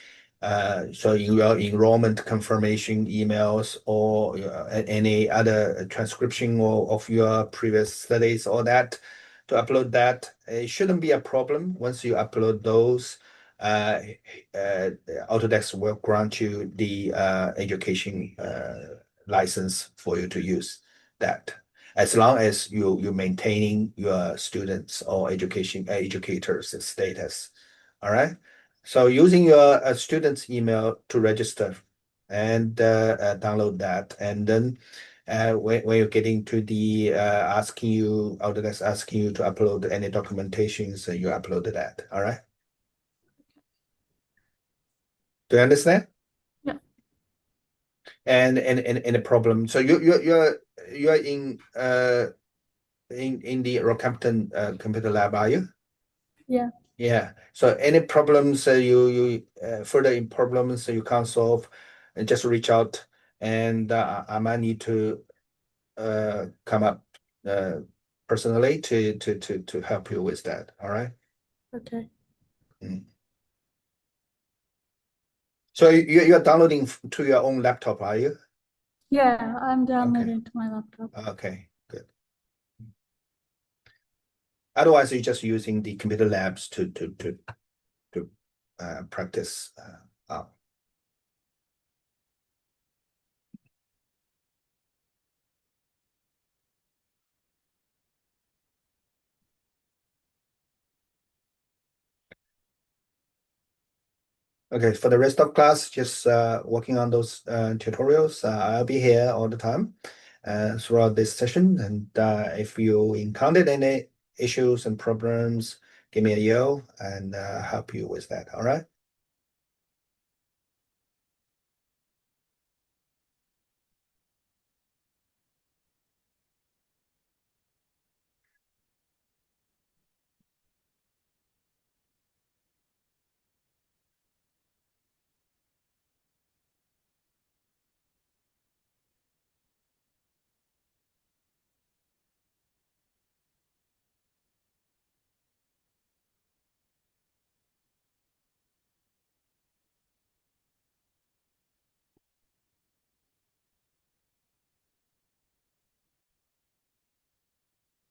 so in your enrollment confirmation emails or any other transcription of your previous studies or that to upload that. It shouldn't be a problem. Once you upload those, Autodesk will grant you the education license for you to use that, as long as you're maintaining your students or educators status. All right. So using your student's email to register and download that, and then when you're getting to the asking you, Autodesk asking you to upload any documentation, so you upload that. All right. Do you understand? Yeah. And the problem. So you're in the Rockhampton computer lab, are you? Yeah. Yeah. So any problems you further in problems you can't solve, and just reach out, and I might need to come up personally to help you with that. All right. Okay. Mm. So you're downloading to your own laptop, are you? Yeah, I'm Okay. downloading to my laptop. Okay. Good. Otherwise, you're just using the computer labs to practice. Out. Okay, for the rest of class, just working on those tutorials. I'll be here all the time throughout this session. And if you encountered any issues and problems, give me a yell and help you with that. All right.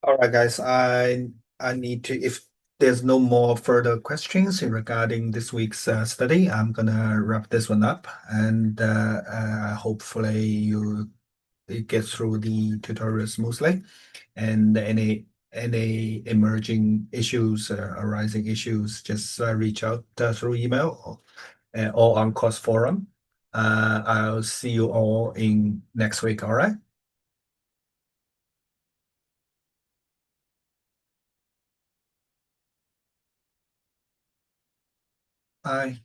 All right, guys. I need to, if there's no more further questions regarding this week's study, I'm gonna wrap this one up, and hopefully you get through the tutorial smoothly. And any emerging issues, arising issues, just reach out through email or on course forum. I'll see you all in next week. All right. Bye.